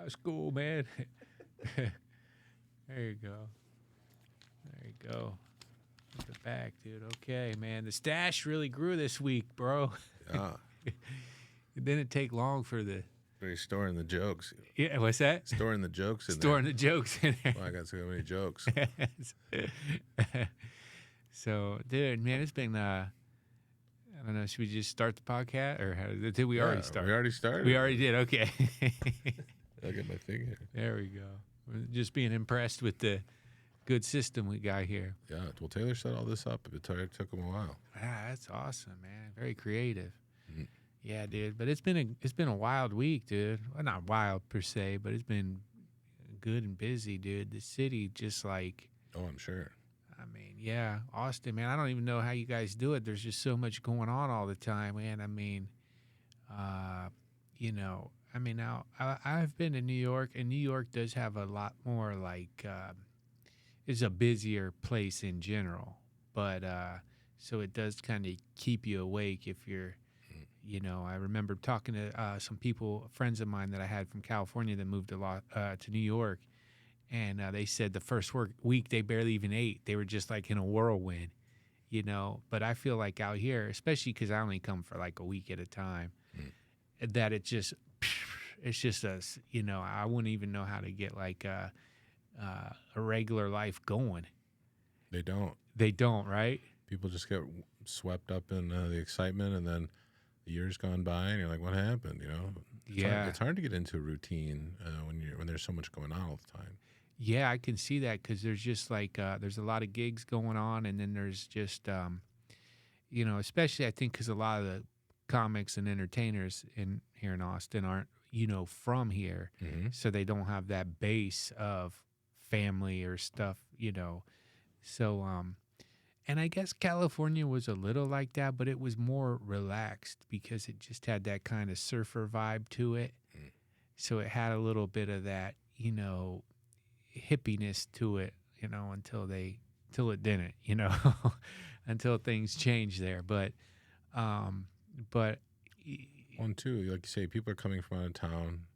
It's cool, man. There you go. There you go. Put the back, dude. Okay, man. The stash really grew this week, bro. Yeah. It didn't take long for the. Are you storing the jokes? Yeah, what's that? Storing the jokes in Storing the jokes in there. Well, I got so many jokes. So, dude, man, it's been. I don't know. Should we just start the podcast, or did we already start? We already started. We already did. Okay. I got my thing here. There we go. We're just being impressed with the good system we got here. Yeah. Well, Taylor set all this up. It took him a while. Ah, that's awesome, man. Very creative. Mhm. Yeah, dude. But it's been a wild week, dude. Well, not wild per se, but it's been good and busy, dude. The city just like. Oh, I'm sure. I mean, yeah, Austin, man. I don't even know how you guys do it. There's just so much going on all the time, man. I mean, now I've been to New York, and New York does have a lot more like it's a busier place in general, but so it does kind of keep you awake if you're. I remember talking to some people, friends of mine that I had from California that moved a lot to New York, and they said the first week they barely even ate. They were just like in a whirlwind, But I feel like out here, especially because I only come for like a week at a time, that it's just us. I wouldn't even know how to get like a regular life going. They don't. They don't, right? People just get swept up in the excitement, and then the years gone by, and you're like, "What happened?" It's hard to get into a routine when there's so much going on all the time. Yeah, I can see that because there's just like there's a lot of gigs going on, and then there's just especially I think because a lot of the comics and entertainers here in Austin aren't from here, so they don't have that base of family or stuff, So and I guess California was a little like that, but it was more relaxed because it just had that kind of surfer vibe to it. So it had a little bit of that, hippiness to it, until it didn't, until things changed there. But one too, like you say, people are coming from out of town.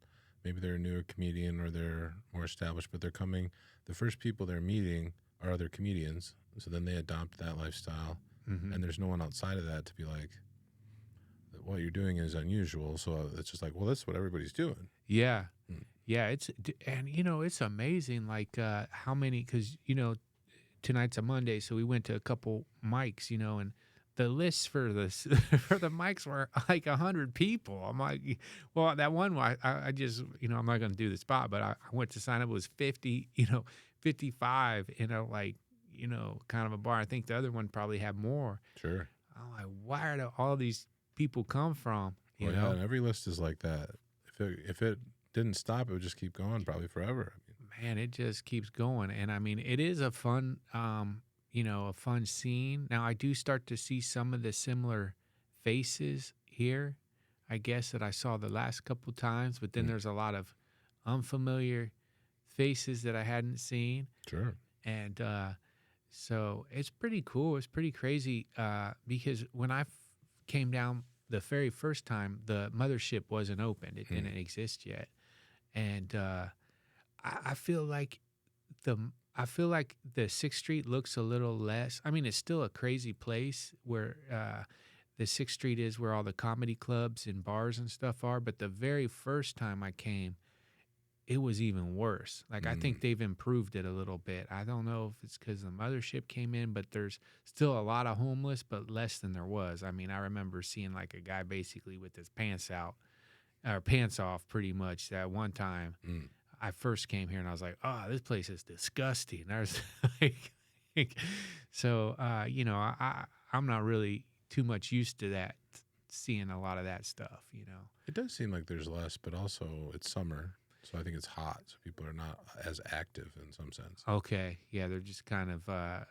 Maybe they're a newer comedian or they're more established, but they're coming. The first people they're meeting are other comedians. So then they adopt that lifestyle, and there's no one outside of that to be like, what you're doing is unusual. So it's just like, well, that's what everybody's doing. Yeah. Yeah. It's amazing. Like how many, because, tonight's a Monday. So we went to a couple mics, and the lists for this, for the mics were like 100 people. I'm like, well, that one, I just, I'm not going to do the spot, but I went to sign up, it was 50, 55 kind of a bar. I think the other one probably had more. Sure. I'm like, where do all these people come from? You know? Yeah, and every list is like that. If it didn't stop, it would just keep going probably forever. Man, it just keeps going. And I mean, it is a fun, a fun scene. Now, I do start to see some of the similar faces here, I guess, that I saw the last couple times. But then there's a lot of unfamiliar faces that I hadn't seen. Sure. And so it's pretty cool. It's pretty crazy because when I came down the very first time, the mothership wasn't open. It didn't exist yet. And I feel like the 6th Street looks a little less. I mean, it's still a crazy place where the 6th Street is where all the comedy clubs and bars and stuff are. But the very first time I came, it was even worse. Like, I think they've improved it a little bit. I don't know if it's because the mothership came in, but there's still a lot of homeless, but less than there was. I mean, I remember seeing like a guy basically with his pants off pretty much that one time. I first came here and I was like, oh, this place is disgusting. I was like, so, I'm not really too much used to that, seeing a lot of that stuff, It does seem like there's less, but also it's summer. So I think it's hot, so people are not as active in some sense. Okay, yeah, they're just kind of, I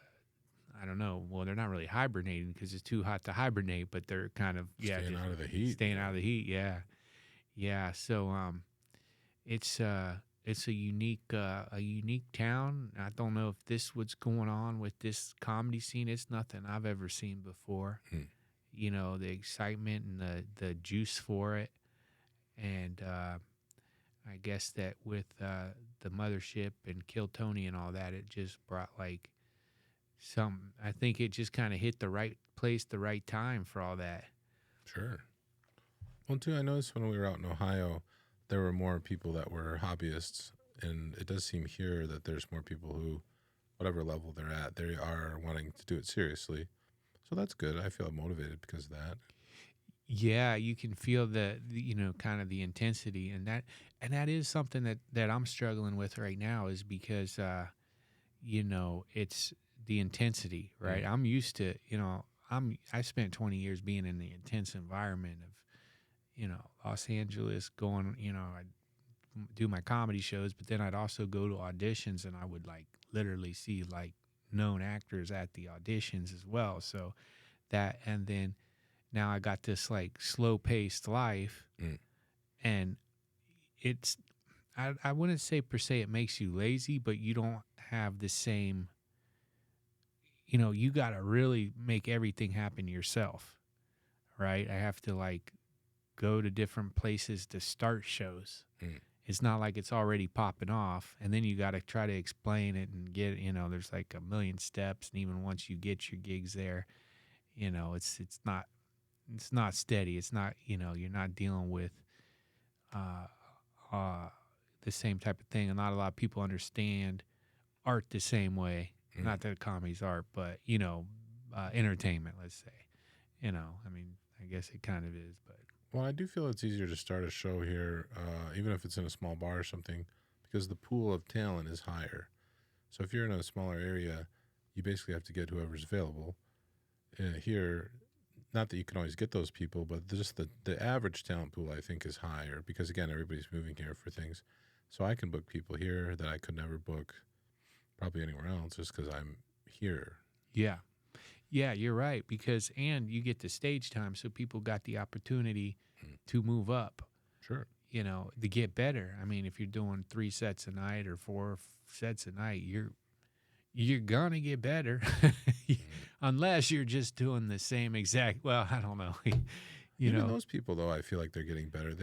don't know. Well, they're not really hibernating because it's too hot to hibernate, but they're kind of staying out of the heat. Staying out of the heat, yeah. So it's a unique town. I don't know if what's going on with this comedy scene. It's nothing I've ever seen before. The excitement and the juice for it, and I guess that with the mothership and Kill Tony and all that, it just brought like some. I think it just kind of hit the right place, the right time for all that. Sure. Well, too, I noticed when we were out in Ohio, there were more people that were hobbyists, and it does seem here that there's more people who, whatever level they're at, they are wanting to do it seriously. So that's good. I feel motivated because of that. Yeah, you can feel kind of the intensity, and that is something that I'm struggling with right now, is because it's the intensity, right? Mm. I'm used to, I spent 20 years being in the intense environment of, Los Angeles, going, I do my comedy shows, but then I'd also go to auditions, and I would like literally see like known actors at the auditions as well. So that, and then now I got this like slow paced life, Mm. and it's, I wouldn't say per se it makes you lazy, but you don't have the same, you got to really make everything happen yourself, right? I have to like go to different places to start shows. Mm. It's not like it's already popping off, and then you got to try to explain it and get, there's like a million steps, and even once you get your gigs there, it's not steady. It's not, you're not dealing with uh, uh, the same type of thing, and not a lot of people understand art the same way. Mm. Not that comedy's art, but entertainment. Let's say, I mean, I guess it kind of is, but Well, I do feel it's easier to start a show here, even if it's in a small bar or something, because the pool of talent is higher. So if you're in a smaller area, you basically have to get whoever's available. Here, not that you can always get those people, but just the average talent pool, I think, is higher because, again, everybody's moving here for things. So I can book people here that I could never book probably anywhere else just because I'm here. yeah. Yeah, you're right, and you get the stage time, so people got the opportunity Mm. to move up, Sure. to get better. I mean, if you're doing 3 sets a night or 4 sets a night, you're gonna get better, Mm. unless you're just doing the same exact. Well, I don't know, Even those people, though, I feel like they're getting better.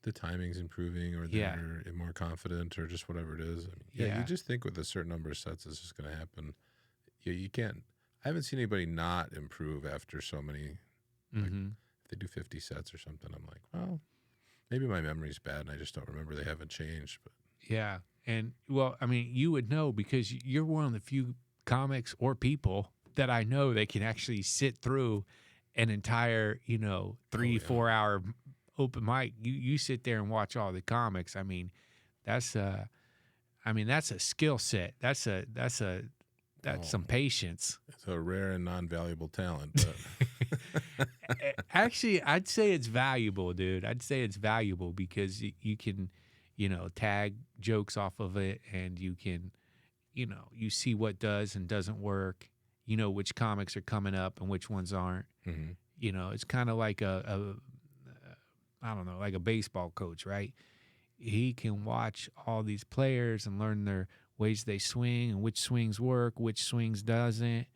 The timing's improving, or Yeah, they're more confident, or just whatever it is. I mean, you yeah, just think with a certain number of sets, it's just going to happen. You can't. I haven't seen anybody not improve after so many. Like, hmm if they do 50 sets or something, I'm like, well, maybe my memory's bad and I just don't remember. They haven't changed. But yeah, and well, I mean, you would know because you're one of the few comics or people that I know that can actually sit through an entire, oh three, yeah, 4 hour open mic. You sit there and watch all the comics. I mean, that's that's a skill set. That's oh, some patience. it's a rare and non-valuable talent. But Actually, I'd say it's valuable, dude. I'd say it's valuable because you can, tag jokes off of it, and you can, you see what does and doesn't work. You know which comics are coming up and which ones aren't. Mhm. It's kind of like I don't know, like a baseball coach, right? He can watch all these players and learn their ways they swing and which swings work, which swings doesn't.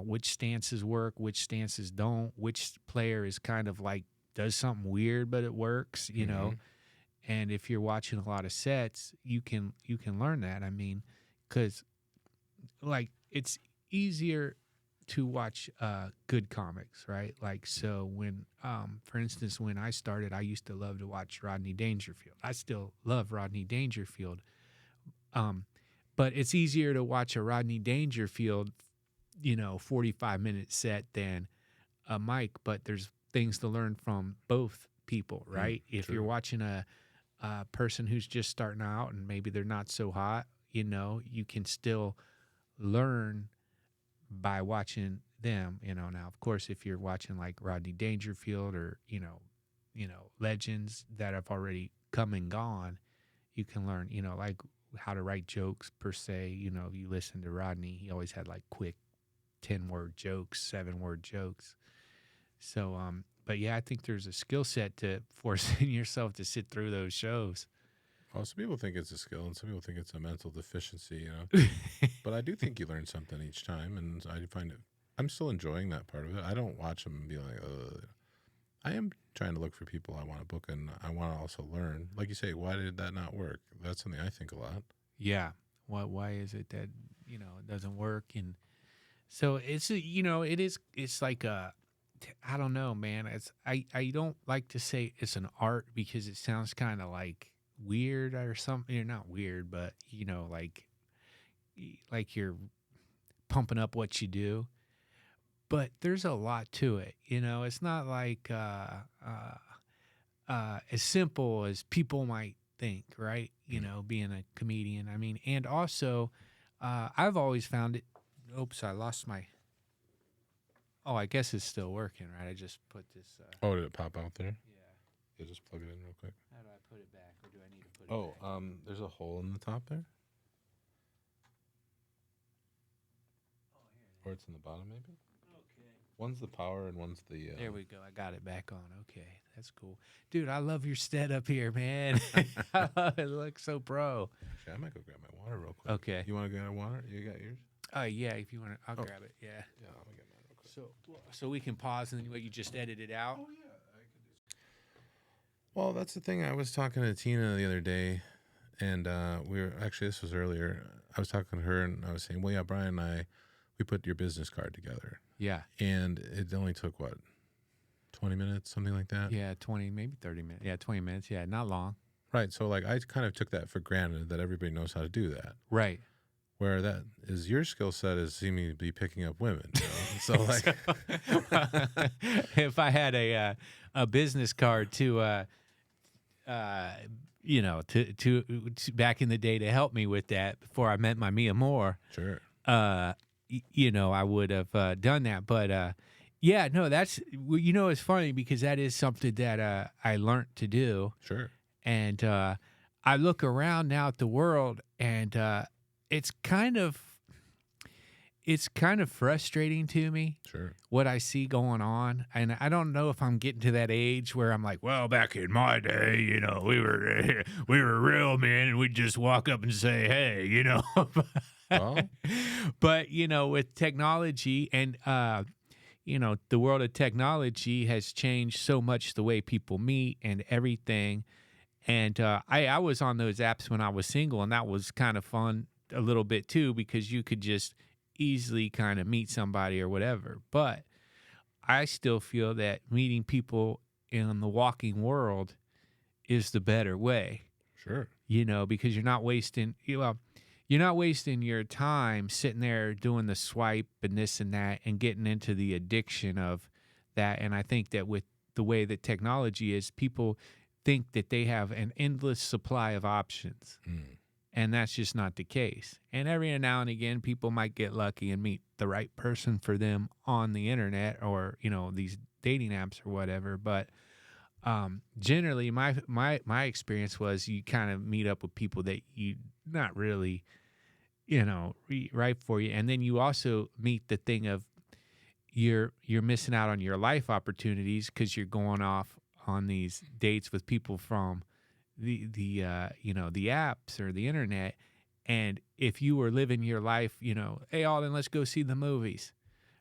Which stances work, which stances don't, which player is kind of like does something weird but it works. Mhm. And if you're watching a lot of sets, you can learn that. I mean, because like it's easier to watch good comics, right? Like, so when for instance, when I started, I used to love to watch Rodney Dangerfield. I still love Rodney Dangerfield. um but it's easier to watch a Rodney Dangerfield 45-minute set than a mic, but there's things to learn from both people, Mm. right? If you're True. watching a person who's just starting out and maybe they're not so hot, you can still learn by watching them. Now of course, if you're watching like Rodney Dangerfield or legends that have already come and gone, you can learn like how to write jokes per se. You listen to Rodney, he always had like quick 10-word jokes, 7-word jokes. So but yeah, I think there's a skill set to forcing yourself to sit through those shows. Well, some people think it's a skill, and some people think it's a mental deficiency. But I do think you learn something each time, and I find it. I'm still enjoying that part of it. I don't watch them and be like, I am trying to look for people I want to book, and I want to also learn. Like you say, why did that not work? That's something I think a lot. Yeah. Why is it that, it doesn't work? And so it's like I don't know, man. I don't like to say it's an art because it sounds kind of like weird or something. You're not weird, but like you're pumping up what you do. But there's a lot to it. It's not like as simple as people might think, right? Being a comedian. I mean, and also, I've always found it. Oops, I lost my. Oh, I guess it's still working, right? I just put this. Oh, did it pop out there? Yeah. Yeah, just plug it in real quick. How do I put it back, or do I need to put it back? There's a hole in the top there. Or it's in the bottom, maybe? Okay. One's the power and one's the... There we go. I got it back on. Okay. That's cool. Dude, I love your setup here, man. I love it. It looks so pro. Actually, I might go grab my water real quick. Okay. You want to grab water? You got yours? Yeah, if you want to, I'll grab it. Yeah. Yeah, I'm going to get mine real quick. So we can pause and then you just edit it out? Oh, yeah. Well, that's the thing. I was talking to Tina the other day, and this was earlier. I was talking to her, and I was saying, well, yeah, Brian and we put your business card together. Yeah. And it only took, 20 minutes, something like that? Yeah, 20, maybe 30 minutes. Yeah, 20 minutes. Yeah, not long. Right. So, I kind of took that for granted that everybody knows how to do that. Right. Where that is your skill set is seeming to be picking up women. So, if I had a business card to back in the day to help me with that before I met my Mia Moore. Sure. I would have done that. But yeah, no, it's funny because that is something that I learned to do. Sure. And I look around now at the world, and it's kind of frustrating to me. Sure. What I see going on, and I don't know if I'm getting to that age where I'm like, well, back in my day, we were real men, and we'd just walk up and say, hey, Well, but with technology and the world of technology has changed so much the way people meet and everything. And I was on those apps when I was single, and that was kind of fun a little bit too, because you could just easily kind of meet somebody or whatever. But I still feel that meeting people in the walking world is the better way. Sure. Because you're not wasting your time sitting there doing the swipe and this and that and getting into the addiction of that. And I think that with the way that technology is, people think that they have an endless supply of options. And that's just not the case. And every now and again, people might get lucky and meet the right person for them on the internet or, these dating apps or whatever. But generally, my experience was you kind of meet up with people that you not really, right for you. And then you also meet the thing of you're missing out on your life opportunities because you're going off on these dates with people from the apps or the internet. And if you were living your life, hey, Alden, let's go see the movies,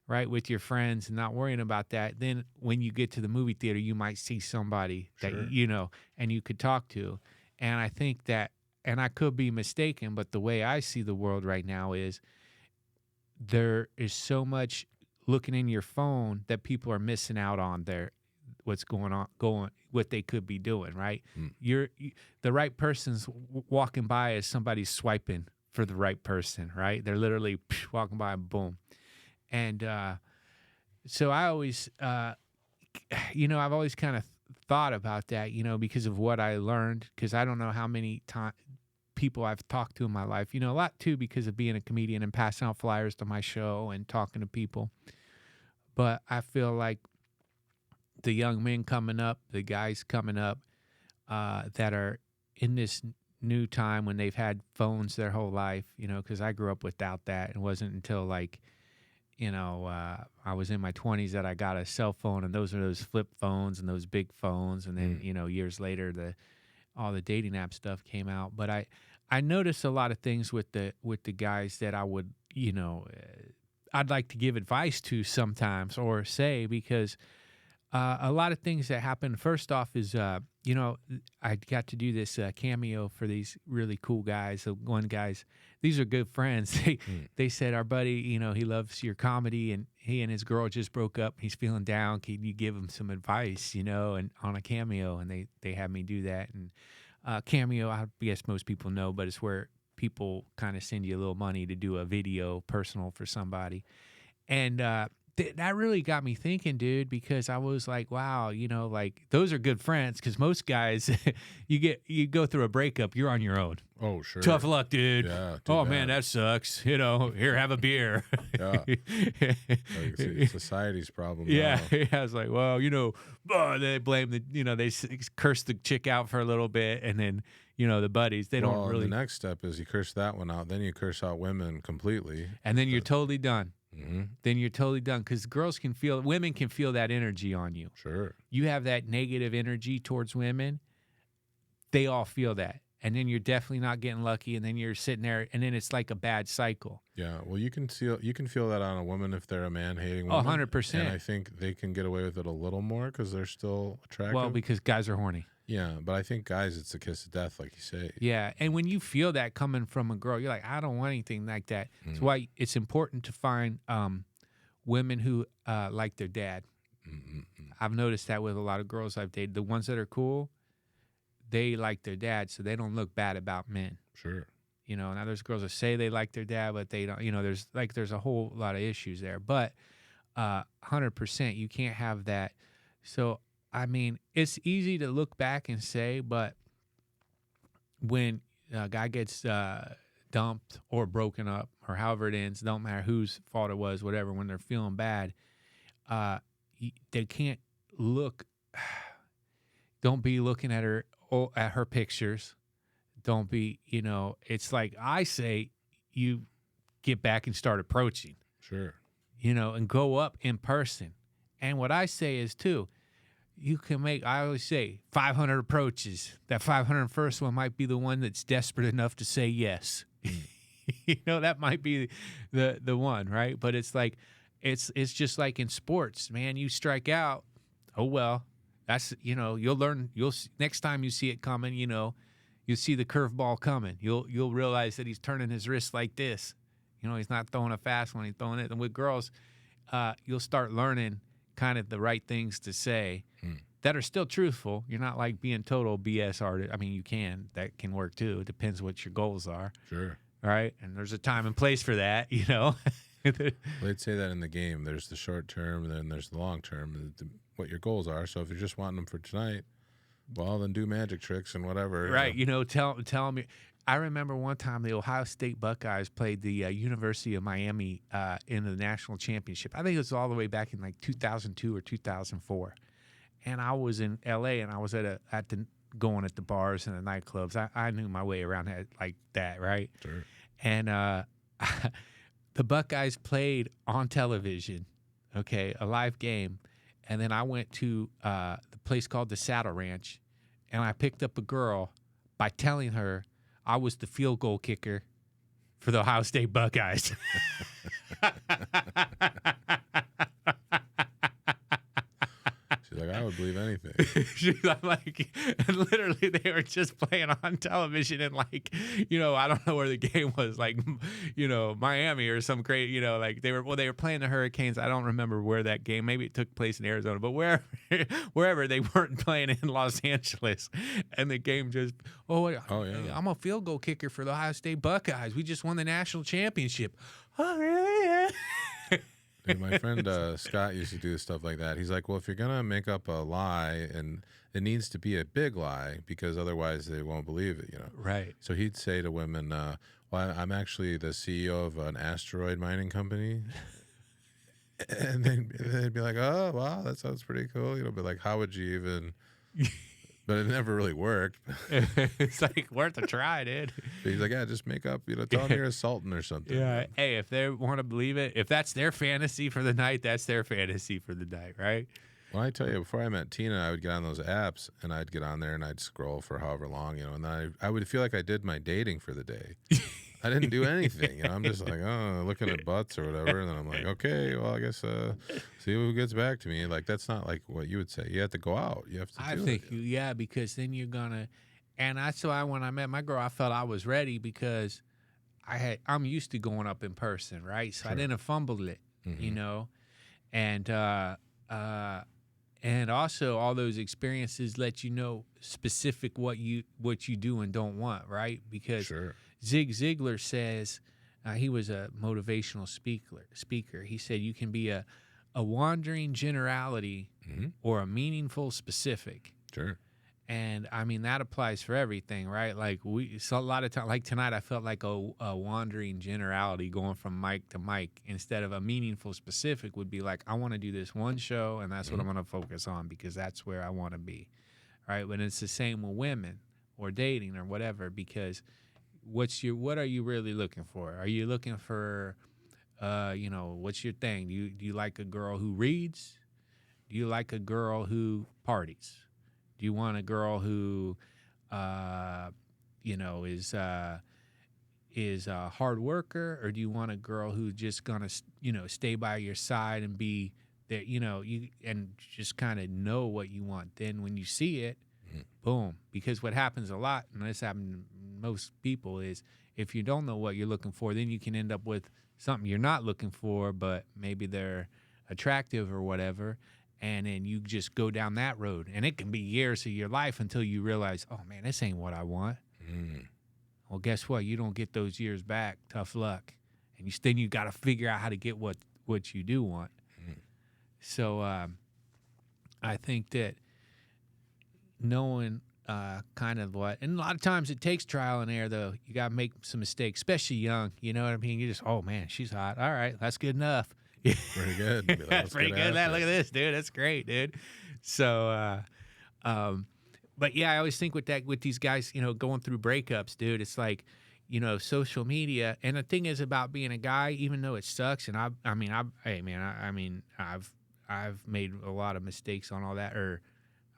right, with your friends and not worrying about that, then when you get to the movie theater, you might see somebody that and you could talk to. And I think that, and I could be mistaken, but the way I see the world right now is there is so much looking in your phone that people are missing out on what's going on, what they could be doing, right? The right person's walking by as somebody's swiping for the right person, right? They're literally walking by and boom. And so I always, I've always kind of thought about that, because of what I learned, because I don't know how many people I've talked to in my life, a lot too, because of being a comedian and passing out flyers to my show and talking to people. But I feel like the young men coming up, the guys coming up that are in this new time when they've had phones their whole life, because I grew up without that. It wasn't until I was in my 20s that I got a cell phone, and those are those flip phones and those big phones. And then, years later, all the dating app stuff came out. But I noticed a lot of things with the guys that I would, I'd like to give advice to sometimes or say, because A lot of things that happen. First off is, I got to do this cameo for these really cool guys. So one guys, these are good friends. They said, our buddy, he loves your comedy, and he and his girl just broke up. He's feeling down. Can you give him some advice, and on a cameo? And they had me do that. And cameo, I guess most people know, but it's where people kind of send you a little money to do a video personal for somebody. And that really got me thinking, dude, because I was like, wow, like those are good friends. Because most guys, you go through a breakup, you're on your own. Oh, sure. Tough luck, dude. Yeah. Oh, man, that sucks. Here, have a beer. Yeah. Like, it's society's problem. Yeah. Now. Yeah. I was like, well, they blame they curse the chick out for a little bit. And then, the buddies, they don't really. The next step is you curse that one out. Then you curse out women completely. And then you're totally done. Mm-hmm. Then you're totally done, because women can feel that energy on you. Sure. You have that negative energy towards women. They all feel that. And then you're definitely not getting lucky. And then you're sitting there, and then it's like a bad cycle. Yeah. Well, you can feel that on a woman if they're a man hating woman. 100%. And I think they can get away with it a little more because they're still attractive. Well, because guys are horny. Yeah, but I think guys, it's a kiss of death, like you say. Yeah, and when you feel that coming from a girl, you're like, I don't want anything like that. That's why it's important to find women who like their dad. I've noticed that with a lot of girls I've dated. The ones that are cool, they like their dad, so they don't look bad about men. Sure. Now there's girls that say they like their dad, but they don't. There's a whole lot of issues there. But 100%, you can't have that. So, I mean, it's easy to look back and say, but when a guy gets dumped or broken up or however it ends, don't matter whose fault it was, whatever, when they're feeling bad, they can't look. Don't be looking at her pictures. Don't be, it's like I say, you get back and start approaching. Sure. And go up in person. And what I say is, too, you can make, I always say, 500 approaches. That 501st one might be the one that's desperate enough to say yes. That might be the one, right? But it's like, it's just like in sports, man. You strike out, oh, well, that's, you'll learn, next time you see it coming, you'll see the curveball coming. You'll realize that he's turning his wrist like this. He's not throwing a fast one, he's throwing it. And with girls, you'll start learning kind of the right things to say that are still truthful. You're not like being total BS artist. I mean, that can work too. It depends what your goals are. Sure. Right. And there's a time and place for that, Well, they'd say that in the game. There's the short term, and then there's the long term, what your goals are. So if you're just wanting them for tonight, well, then do magic tricks and whatever. Right. Tell them. I remember one time the Ohio State Buckeyes played the University of Miami in the national championship. I think it was all the way back in like 2002 or 2004. And I was in L.A. and I was going at the bars and the nightclubs. I knew my way around like that, right? Sure. And the Buckeyes played on television, a live game. And then I went to the place called the Saddle Ranch, and I picked up a girl by telling her I was the field goal kicker for the Ohio State Buckeyes. She's like, I would believe anything. And literally they were just playing on television, and I don't know where the game was, Miami or some great, they were playing the Hurricanes. I don't remember where that game, maybe it took place in Arizona, but wherever they weren't playing in Los Angeles, and the game just, yeah. I'm a field goal kicker for the Ohio State Buckeyes. We just won the national championship. Oh, really? Yeah. Dude, my friend Scott used to do stuff like that. He's like, well, if you're going to make up a lie, and it needs to be a big lie because otherwise they won't believe it, Right. So he'd say to women, well, I'm actually the CEO of an asteroid mining company. And they'd be like, oh, wow, that sounds pretty cool. But like, how would you even... But it never really worked. It's like worth a try, dude. But he's like, yeah, just make up, tell them you're a sultan or something. Yeah. Hey, if they want to believe it, if that's their fantasy for the night, that's their fantasy for the night, right? Well, I tell you, before I met Tina, I would get on those apps, and I'd get on there, and I'd scroll for however long, and then I would feel like I did my dating for the day. I didn't do anything. You know, I'm just like, oh, looking at butts or whatever, and then I'm like, okay, well, I guess see who gets back to me. Like that's not like what you would say. You have to go out. You have to I do it. think yeah, because then you're gonna, and that's why when I met my girl, I felt I was ready because I'm used to going up in person, right? So I Sure. didn't fumble it, you Mhm. know, and and also all those experiences let you know specific what you do and don't want, right? Because Sure. Zig Ziglar says he was a motivational speaker. He said you can be a wandering generality Hmm. or a meaningful specific. Sure. And I mean that applies for everything, right? Like so a lot of time, like tonight, I felt like a wandering generality going from mic to mic instead of a meaningful specific would be like I want to do this one show and that's what Mhm. I'm going to focus on because that's where I want to be, right? But it's the same with women or dating or whatever because what are you really looking for? Are you looking for what's your thing? Do you like a girl who reads? Do you like a girl who parties? Do you want a girl who, is a hard worker, or do you want a girl who's just gonna, stay by your side and be there, you and just kind of know what you want? Then when you see it, Mhm. boom. Because what happens a lot, and this happens to most people, is if you don't know what you're looking for, then you can end up with something you're not looking for, but maybe they're attractive or whatever, and then you just go down that road, and it can be years of your life until you realize, oh man, this ain't what I want. Mm. Well, guess what? You don't get those years back. Tough luck, and then you got to figure out how to get what you do want. Mm. So I think that knowing kind of what, and a lot of times it takes trial and error, though. You got to make some mistakes, especially young. You know what I mean? You just, oh man, she's hot. All right, that's good enough. Pretty good. Be like, That's let's pretty get good. after Look it. at this, dude. That's great, dude. So, but yeah, I always think with these guys, going through breakups, dude, it's like, social media. And the thing is about being a guy, even though it sucks, and I've made a lot of mistakes on all that, or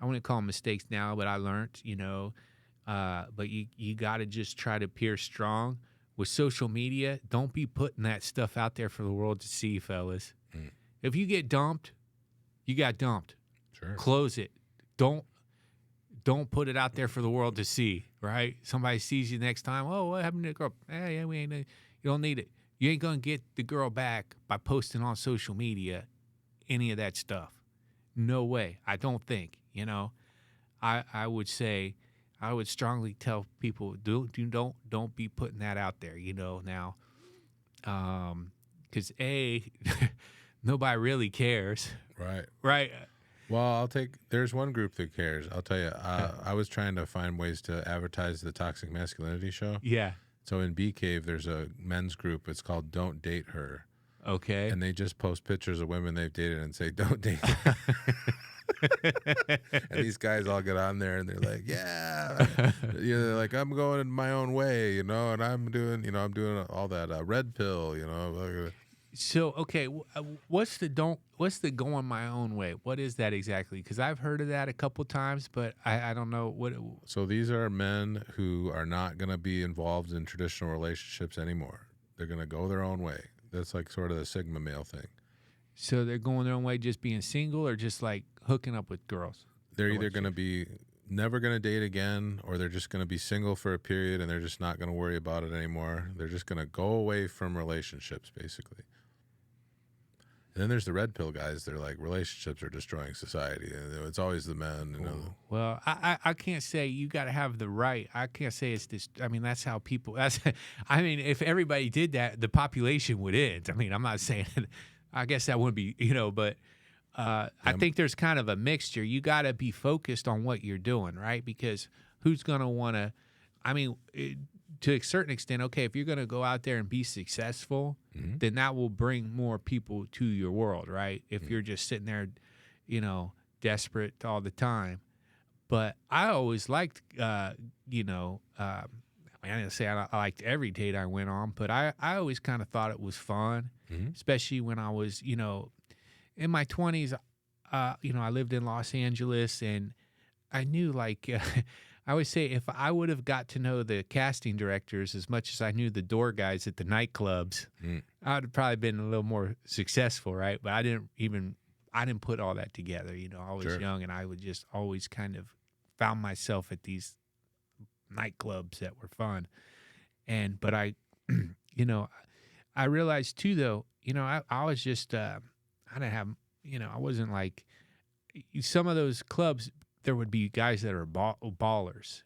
I wouldn't call them mistakes now, but I learned, but you got to just try to appear strong with social media. Don't be putting that stuff out there for the world to see, fellas. Mm. If you get dumped, you got dumped. Sure. Close it. Don't put it out there for the world to see, right? Somebody sees you next time. Oh, what happened to the girl? Yeah, we ain't. You don't need it. You ain't gonna get the girl back by posting on social media any of that stuff. No way. I don't think. I would say, I would strongly tell people don't be putting that out there. Now, because nobody really cares, Right. right? Well, there's one group that cares. I'll tell you, I was trying to find ways to advertise the Toxic Masculinity show. Yeah. So in Bee Cave, there's a men's group. It's called Don't Date Her. Okay. And they just post pictures of women they've dated and say, don't date her. And these guys all get on there and they're like, yeah. They're like, I'm going in my own way, and I'm doing all that red pill, So, okay, what's the going my own way? What is that exactly? Because I've heard of that a couple times, but I don't know what. So these are men who are not going to be involved in traditional relationships anymore. They're going to go their own way. That's like sort of the Sigma male thing. So they're going their own way, just being single, or just like hooking up with girls. They're either going to be never going to date again, or they're just going to be single for a period and they're just not going to worry about it anymore. They're just going to go away from relationships, basically. And then there's the red pill guys. They're like, relationships are destroying society. And it's always the men. Well, I can't say you got to have the right. I can't say it's this. I mean, that's how people. If everybody did that, the population would end. I mean, I'm not saying. I guess that wouldn't be, but I think there's kind of a mixture. You got to be focused on what you're doing, right? Because who's going to want to? I mean, to a certain extent, okay, if you're going to go out there and be successful, Mm-hmm. then that will bring more people to your world, right? If you're just sitting there, desperate all the time. But I always liked, I didn't say I liked every date I went on, but I always kind of thought it was fun, Mm-hmm. especially when I was, in my 20s. I lived in Los Angeles, and I knew I always say if I would have got to know the casting directors as much as I knew the door guys at the nightclubs, I would have probably been a little more successful, right? But I didn't put all that together. You know, I was Sure. young, and I would just always kind of found myself at these nightclubs that were fun. But I, you know, I realized too, though, you know, I was just, I didn't have, you know, I wasn't like some of those clubs. There would be guys that are ballers,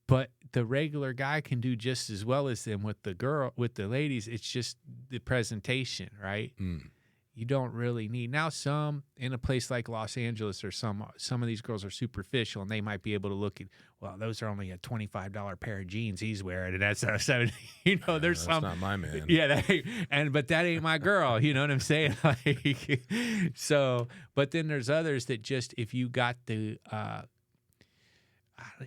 but the regular guy can do just as well as them with the ladies. It's just the presentation, right? You don't really need now. Some in a place like Los Angeles, or some of these girls are superficial, and they might be able to look at, well, those are only a $25 pair of jeans he's wearing, and that's you know, there's That's some. not my man. Yeah, but that ain't my girl. You know what I'm saying? Like, so, but then there's others that just if you got the,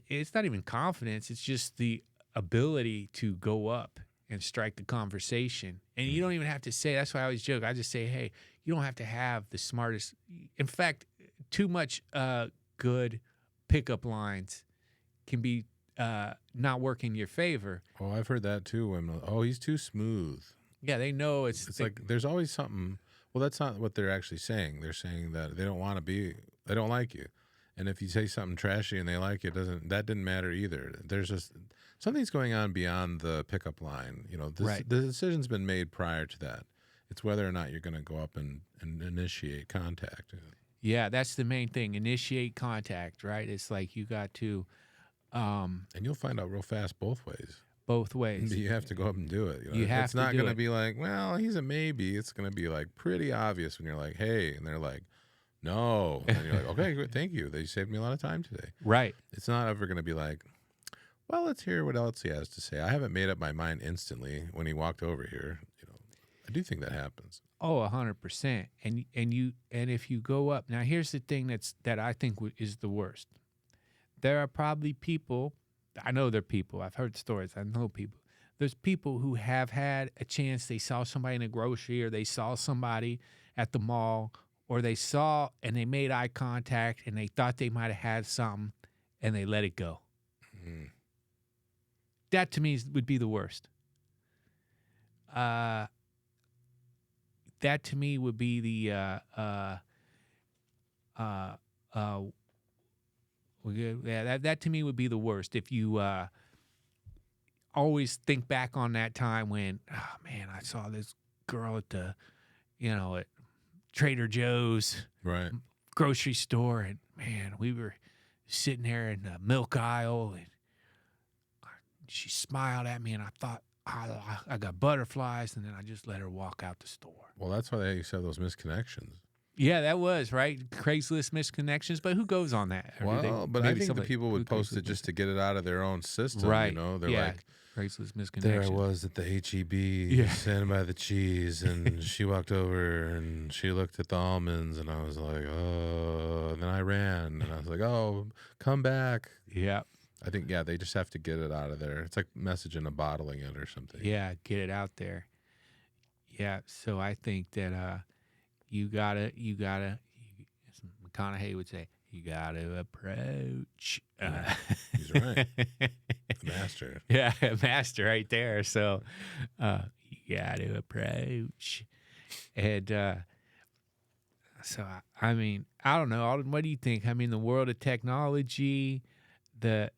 it's not even confidence. It's just the ability to go up and strike the conversation. And you don't even have to say, that's why I always joke. I just say, hey, you don't have to have the smartest. In fact, too much good pickup lines can be not work in your favor. Oh, I've heard that too. When he's too smooth. Yeah, they know it's like there's always something. Well, that's not what they're actually saying. They're saying that they don't want to be. They don't like you. And if you say something trashy and they like it, that didn't matter either. There's just something's going on beyond the pickup line. You know, Right. The decision's been made prior to that. It's whether or not you're going to go up and initiate contact. Yeah, that's the main thing. Initiate contact, right? It's like you got to. And you'll find out real fast both ways. Both ways. You have to go up and do it. You know? You have it's to not do going to it. be like, well, he's a maybe. It's going to be like pretty obvious when you're like, hey, and they're like, no. And you're like, okay, good, thank you. They saved me a lot of time today. Right. It's not ever going to be like, well, let's hear what else he has to say. I haven't made up my mind instantly when he walked over here. You know, I do think that happens. Oh, 100%. And if you go up now, here's the thing that I think is the worst. There are probably people. I know there are people. I've heard stories. I know people. There's people who have had a chance. They saw somebody in a grocery, or they saw somebody at the mall, or they saw and they made eye contact and they thought they might have had something, and they let it go. Mm. That to me would be the worst. That to me would be the that to me would be the worst. If you always think back on that time when, oh man, I saw this girl at the, at Trader Joe's Right. grocery store, and man, we were sitting there in the milk aisle, and she smiled at me, and I thought, I got butterflies, and then I just let her walk out the store. Well, that's why they used to have those misconnections. Yeah, that was, right? Craigslist misconnections, but who goes on that? Well, but I think the people would post it just to get it out of their own system. Right. You know, they're yeah. like, Craigslist misconnections. there I was at the H-E-B, standing by the cheese, and she walked over and she looked at the almonds, and I was like, oh, and then I ran, and I was like, oh, come back. Yeah. I think, they just have to get it out of there. It's like messaging and bottling it or something. Yeah, get it out there. Yeah, so I think that you gotta, as McConaughey would say, you gotta approach. He's right. The master. Yeah, master right there. So you gotta approach. And so, I mean, I don't know. Alden, what do you think? I mean, the world of technology, the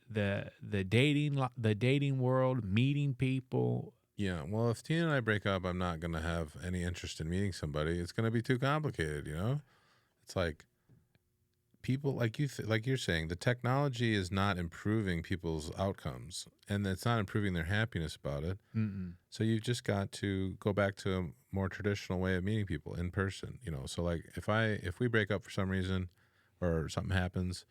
dating world, meeting people. Yeah, well, if Tina and I break up, I'm not going to have any interest in meeting somebody. It's going to be too complicated, you know? It's like people, like you're saying, the technology is not improving people's outcomes, and it's not improving their happiness about it. Mm-mm. So you've just got to go back to a more traditional way of meeting people in person, you know? So like if we break up for some reason or something happens,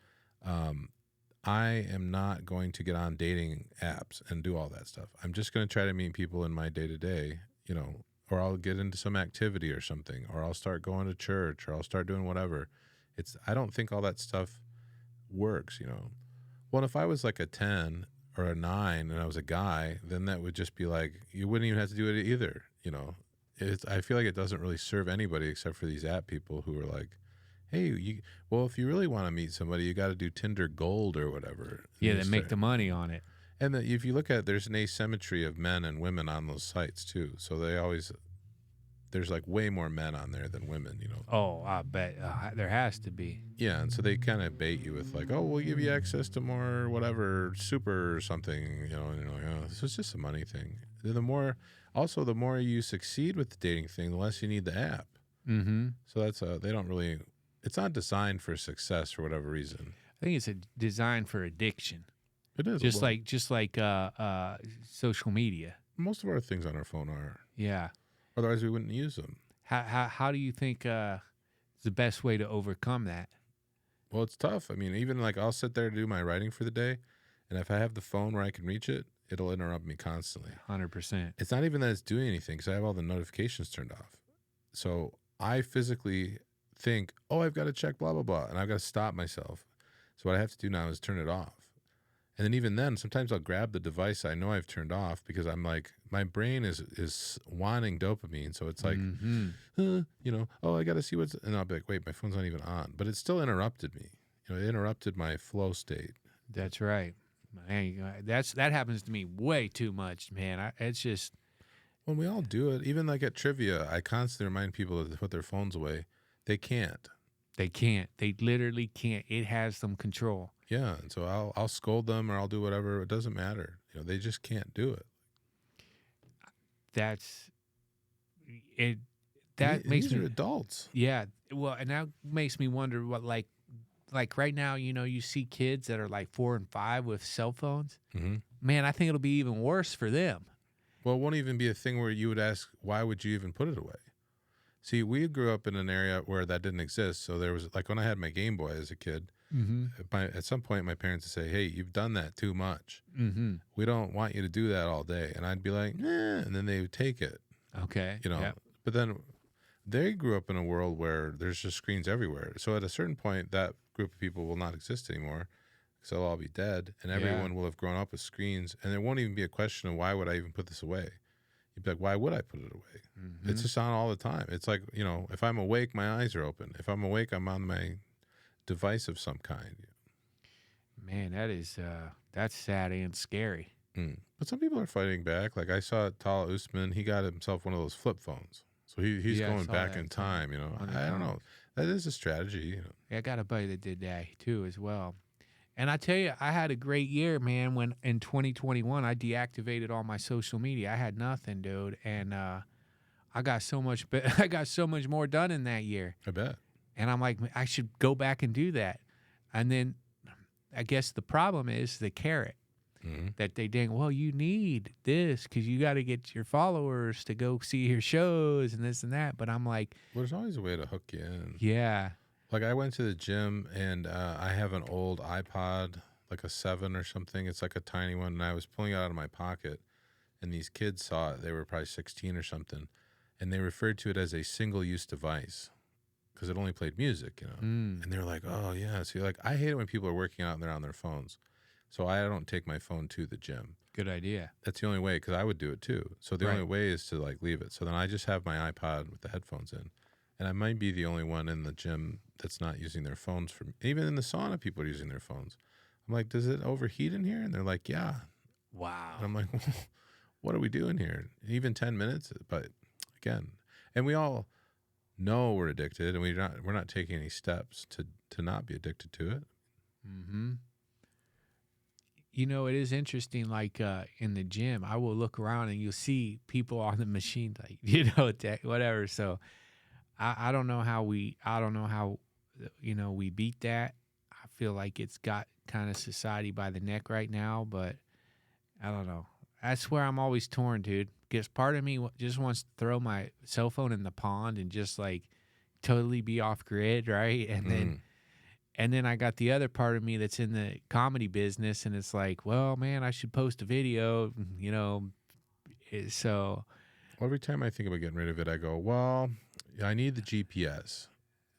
I am not going to get on dating apps and do all that stuff. I'm just going to try to meet people in my day-to-day, you know, or I'll get into some activity or something, or I'll start going to church, or I'll start doing whatever. I don't think all that stuff works, you know. Well, if I was like a 10 or a 9 and I was a guy, then that would just be like, you wouldn't even have to do it either, you know. I feel like it doesn't really serve anybody except for these app people who are like, Hey, well, if you really want to meet somebody, you got to do Tinder Gold or whatever. Yeah, they make the money on it. And if you look at it, there's an asymmetry of men and women on those sites too. So there's like way more men on there than women, you know. Oh, I bet there has to be. Yeah, and so they kind of bait you with like, oh, we'll give you access to more whatever super or something, you know. And you're like, oh, this is just a money thing. The more you succeed with the dating thing, the less you need the app. Mm-hmm. So that's they don't really. It's not designed for success for whatever reason. I think it's designed for addiction. It is just like social media. Most of our things on our phone are. Yeah. Otherwise, we wouldn't use them. How do you think is the best way to overcome that? Well, it's tough. I mean, even like I'll sit there to do my writing for the day, and if I have the phone where I can reach it, it'll interrupt me constantly. 100%. It's not even that it's doing anything because I have all the notifications turned off. So I physically think, oh, I've got to check blah, blah, blah, and I've got to stop myself. So what I have to do now is turn it off. And then even then, sometimes I'll grab the device I know I've turned off because I'm like, my brain is wanting dopamine. So it's like, you know, oh, I got to see what's, and I'll be like, wait, my phone's not even on. But it still interrupted me. You know, it interrupted my flow state. That's right. Man, that happens to me way too much, man. It's just. Well, we all do it. Even like at trivia, I constantly remind people to put their phones away. They can't. They can't. They literally can't. It has some control. Yeah, and so I'll scold them or I'll do whatever. It doesn't matter. You know, they just can't do it. That's it. That makes these me are adults. Yeah. Well, and that makes me wonder what like right now, you know, you see kids that are like 4 and 5 with cell phones. Mm-hmm. Man, I think it'll be even worse for them. Well, it won't even be a thing where you would ask, why would you even put it away? See, we grew up in an area where that didn't exist. So there was like when I had my Game Boy as a kid, at some point my parents would say, hey, you've done that too much. We don't want you to do that all day. And I'd be like, and then they would take it. Okay. You know, Yep. But then they grew up in a world where there's just screens everywhere. So at a certain point, that group of people will not exist anymore because they'll all be dead. And everyone will have grown up with screens. And there won't even be a question of why would I even put this away? You'd be like, why would I put it away? It's just on all the time. It's like, you know, if I'm awake, my eyes are open. If I'm awake, I'm on my device of some kind. Man, that's sad and scary. But some people are fighting back. Like I saw Tal Usman, he got himself one of those flip phones. So he's going back in time, you know. I don't know. That is a strategy. You know. Yeah, I got a buddy that did that too as well. And I tell you, I had a great year, man, when in 2021 I deactivated all my social media. I had nothing, dude. And I got so much more done in that year. I bet. And I'm like, I should go back and do that. And then I guess the problem is the carrot that they think, well, you need this because you got to get your followers to go see your shows and this and that. But I'm like, well, there's always a way to hook you in. Yeah. Like I went to the gym and I have an old iPod, like a 7 or something. It's like a tiny one. And I was pulling it out of my pocket and these kids saw it. They were probably 16 or something. And they referred to it as a single-use device because it only played music, you know. And they were like, oh, yeah. So like, I hate it when people are working out and they're on their phones. So I don't take my phone to the gym. Good idea. That's the only way because I would do it too. So the only way is to like leave it. So then I just have my iPod with the headphones in. And I might be the only one in the gym that's not using their phones. Even in the sauna, people are using their phones. I'm like, does it overheat in here? And they're like, yeah. Wow. And I'm like, well, what are we doing here? Even 10 minutes? But again, and we all know we're addicted, and we're not taking any steps to not be addicted to it. You know, it is interesting, like in the gym, I will look around and you'll see people on the machine, like, you know, whatever. So I don't know how we beat that. I feel like it's got kind of society by the neck right now, but I don't know. That's where I'm always torn, dude. Because part of me just wants to throw my cell phone in the pond and just like totally be off grid, right? And then I got the other part of me that's in the comedy business, and it's like, well, man, I should post a video, you know. So every time I think about getting rid of it, I go, well, I need the GPS,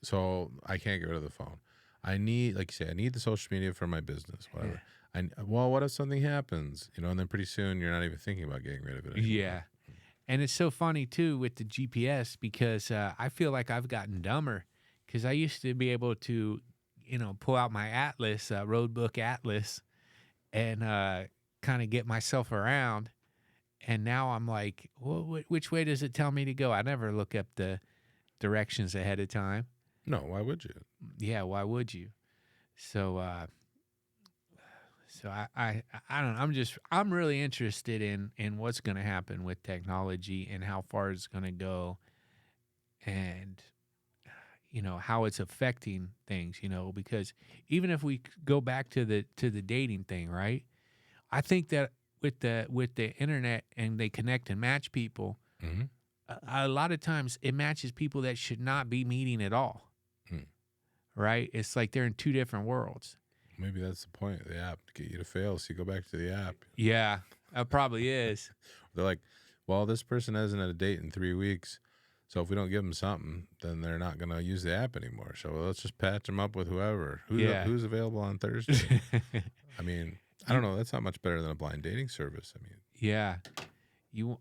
so I can't get rid of the phone. I need, like you say, I need the social media for my business, whatever. Yeah. Well, what if something happens? You know, and then pretty soon you're not even thinking about getting rid of it anymore. Yeah. And it's so funny, too, with the GPS because I feel like I've gotten dumber because I used to be able to, pull out my atlas, road book atlas, and kind of get myself around. And now I'm like, well, which way does it tell me to go? I never look up the directions ahead of time. No, why would you? Yeah, why would you? So I don't know. I'm really interested in what's going to happen with technology and how far it's going to go, and how it's affecting things. Because even if we go back to the dating thing, right? I think that with the internet and they connect and match people, Mm-hmm. a lot of times it matches people that should not be meeting at all. Right? It's like they're in two different worlds. Maybe that's the point of the app, to get you to fail, so you go back to the app. Yeah, it probably is. They're like, well, this person hasn't had a date in 3 weeks, so if we don't give them something, then they're not going to use the app anymore. So let's just patch them up with whoever. Who's available on Thursday? I mean, I don't know. That's not much better than a blind dating service. I mean, yeah. You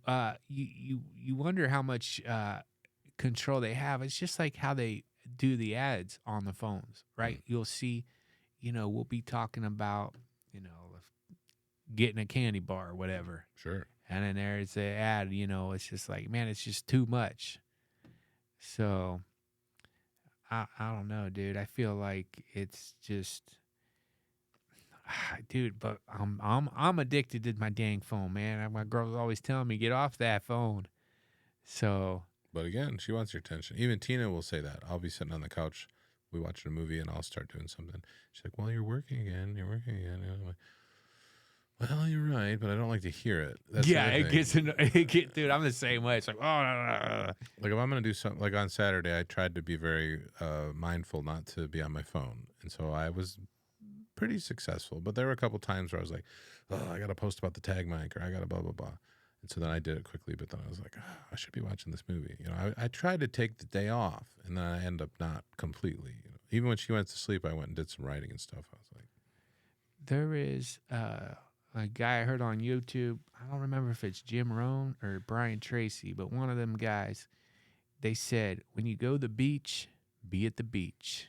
wonder how much control they have. It's just like how they do the ads on the phones, right? You'll see, we'll be talking about, getting a candy bar or whatever. Sure. And then there's the ad, it's just like, man, it's just too much. So I don't know, dude. I feel like it's just, dude, but I'm addicted to my dang phone, man. My girl's always telling me, get off that phone. So, but again, she wants your attention. Even Tina will say that. I'll be sitting on the couch, we watching a movie, and I'll start doing something. She's like, well, you're working again. And I'm like, well, you're right, but I don't like to hear it. That's yeah, dude, I'm the same way. It's like, oh, no. Like if I'm going to do something, like on Saturday, I tried to be very mindful not to be on my phone. And so I was pretty successful. But there were a couple times where I was like, oh, I got to post about the tag mic, or I got to blah, blah, blah. And so then I did it quickly, but then I was like, oh, I should be watching this movie. I tried to take the day off, and then I end up not completely. Even when she went to sleep, I went and did some writing and stuff. I was like, there is a guy I heard on YouTube. I don't remember if it's Jim Rohn or Brian Tracy, but one of them guys, they said, when you go to the beach, be at the beach.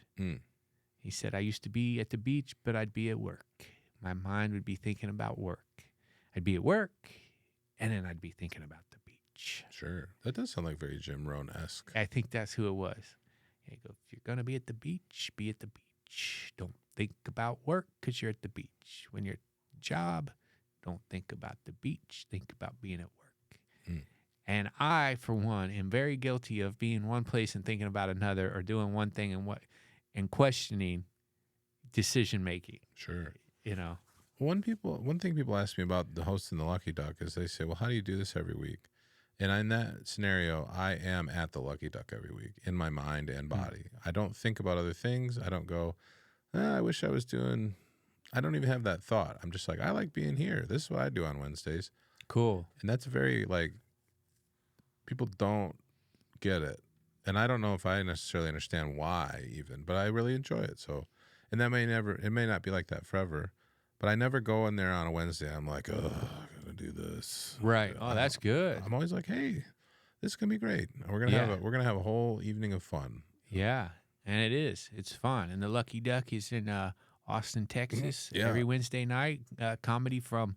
He said, I used to be at the beach, but I'd be at work. My mind would be thinking about work. I'd be at work, and then I'd be thinking about the beach. Sure. That does sound like very Jim Rohn-esque. I think that's who it was. He goes, if you're going to be at the beach, be at the beach. Don't think about work because you're at the beach. When you're at the job, don't think about the beach. Think about being at work. And I, for one, am very guilty of being one place and thinking about another, or doing one thing and questioning decision making. Sure. One thing people ask me about the host and the Lucky Duck is they say, well, how do you do this every week? And in that scenario, I am at the Lucky Duck every week in my mind and body. I don't think about other things. I don't go, I wish I was doing, I don't even have that thought. I'm just like, I like being here. This is what I do on Wednesdays. Cool. And that's very, like, people don't get it. And I don't know if I necessarily understand why even, but I really enjoy it. So, and that it may not be like that forever, but I never go in there on a Wednesday. I'm like, oh, I'm going to do this. Right. Oh, that's good. I'm always like, hey, this is going to be great. We're going to have a whole evening of fun. Yeah. And it is. It's fun. And the Lucky Duck is in Austin, Texas, every Wednesday night. Comedy from,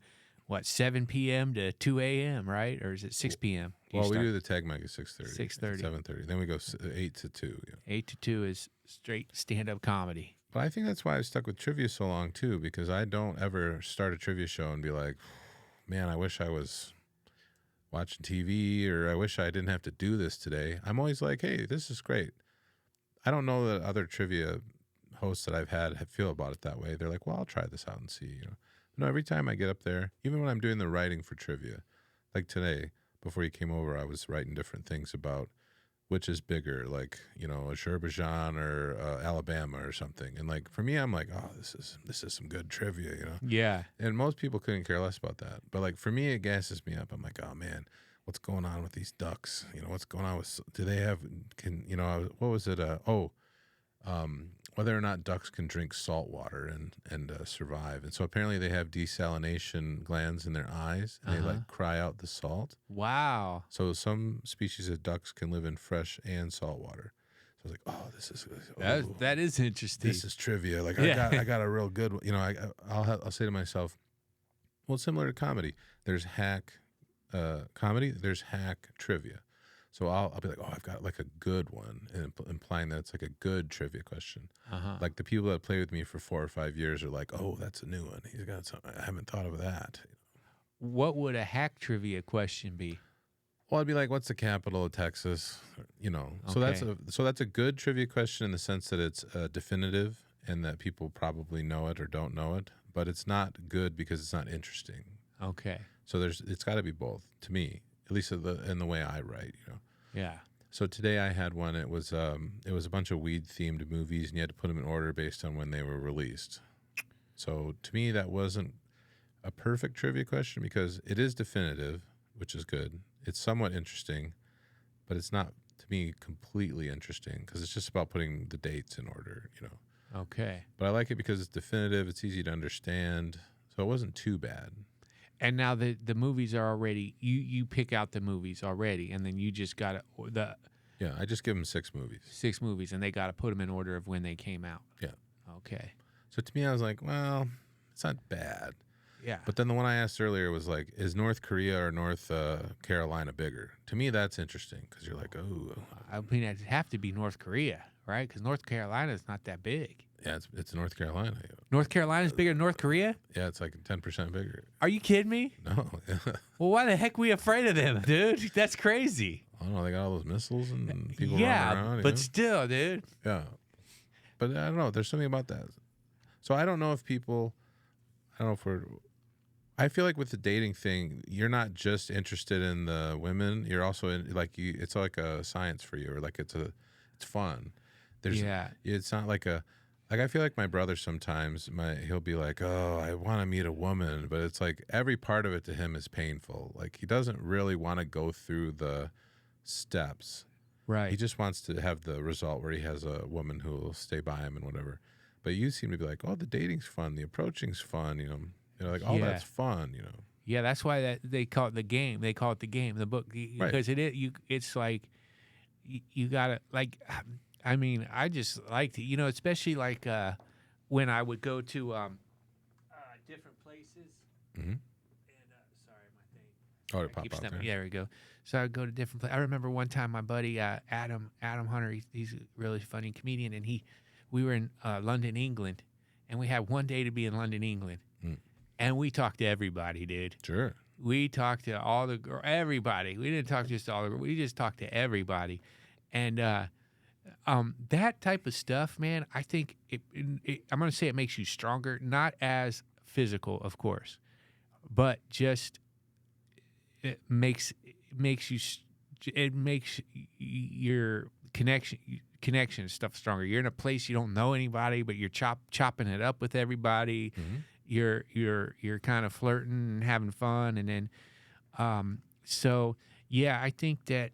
7 p.m. to 2 a.m., right? Or is it 6 p.m.? We do the tag mic at 6:30. 6:30. 7:30. Then we go 8 to 2. 8 to 2 is straight stand-up comedy. But I think that's why I stuck with trivia so long, too, because I don't ever start a trivia show and be like, man, I wish I was watching TV, or I wish I didn't have to do this today. I'm always like, hey, this is great. I don't know that other trivia hosts that I've had feel about it that way. They're like, well, I'll try this out and see. No, every time I get up there, even when I'm doing the writing for trivia, like today, before you came over, I was writing different things about which is bigger, like, Azerbaijan or Alabama or something. And like, for me, I'm like, oh, this is some good trivia, Yeah. And most people couldn't care less about that. But like, for me, it gasses me up. I'm like, oh man, what's going on with these ducks? What's going on with, do they have, what was it? Whether or not ducks can drink salt water and survive. And so apparently they have desalination glands in their eyes, and they like cry out the salt. Wow. So some species of ducks can live in fresh and salt water. So I was like, oh, this is That is interesting. this is trivia. Like Yeah. I got a real good one. You know, I'll say to myself, well, it's similar to comedy. There's hack comedy. There's hack trivia. So I'll be like, oh, I've got like a good one, and implying that it's like a good trivia question. Like the people that play with me for 4 or 5 years are like, oh, that's a new one. He's got something. I haven't thought of that. What would a hack trivia question be? Well, I'd be like, what's the capital of Texas? You know, Okay. so that's a good trivia question in the sense that it's definitive and that people probably know it or don't know it, but it's not good because it's not interesting. Okay. So it's got to be both to me, at least in the way I write. You know. Yeah. So today I had one. It was a bunch of weed themed movies, and you had to put them in order based on when they were released. So to me, that wasn't a perfect trivia question because it is definitive, which is good. It's somewhat interesting, but it's not to me completely interesting because it's just about putting the dates in order, you know. Okay. But I like it because it's definitive. It's easy to understand, so it wasn't too bad. And now the movies are already you pick out the movies already, and then you just got the Yeah, I just give them 6 movies. 6 movies, and they got to put them in order of when they came out. Yeah. Okay. So to me, I was like, well, it's not bad. Yeah. But then the one I asked earlier was like, is North Korea or North Carolina bigger? To me, that's interesting because you're like, oh. I mean, it'd have to be North Korea, right? Because North Carolina is not that big. Yeah, it's North Carolina. North Carolina's bigger than North Korea? Yeah, it's like 10% bigger. Are you kidding me? No. Well, why the heck we afraid of them, dude? That's crazy. I don't know. They got all those missiles and people Yeah, running around. but still, dude. Yeah. But I don't know. There's something about that. So I don't know if people, I don't know if we're, I feel like with the dating thing, you're not just interested in the women. You're also in, like, it's like a science for you, or like it's fun. It's not like I feel like my brother sometimes, he'll be like, oh, I want to meet a woman. But it's like every part of it to him is painful. Like he doesn't really want to go through the steps. Right. He just wants to have the result where he has a woman who will stay by him and whatever. But you seem to be like, oh, the dating's fun, the approaching's fun, you know, like, oh, that's fun, you know. Yeah, that's why they call it the game. They call it the game, the book, because it's like you gotta like. I mean, I just like to, especially like when I would go to different places. Mm-hmm. And sorry, my thing. Oh, it popped out there. Yeah, there we go. So I would go to different places. I remember one time my buddy Adam Hunter, he's a really funny comedian, and we were in London, England, and we had one day to be in London, England, and we talked to everybody, dude. Sure. We talked to everybody. We didn't talk just to all the girls. We just talked to everybody, and that type of stuff, man. I think I'm going to say it makes you stronger, not as physical, of course, but just it makes your connection stuff stronger. You're in a place you don't know anybody, but you're chopping it up with everybody. Mm-hmm. You're kind of flirting and having fun, and then so yeah, I think that.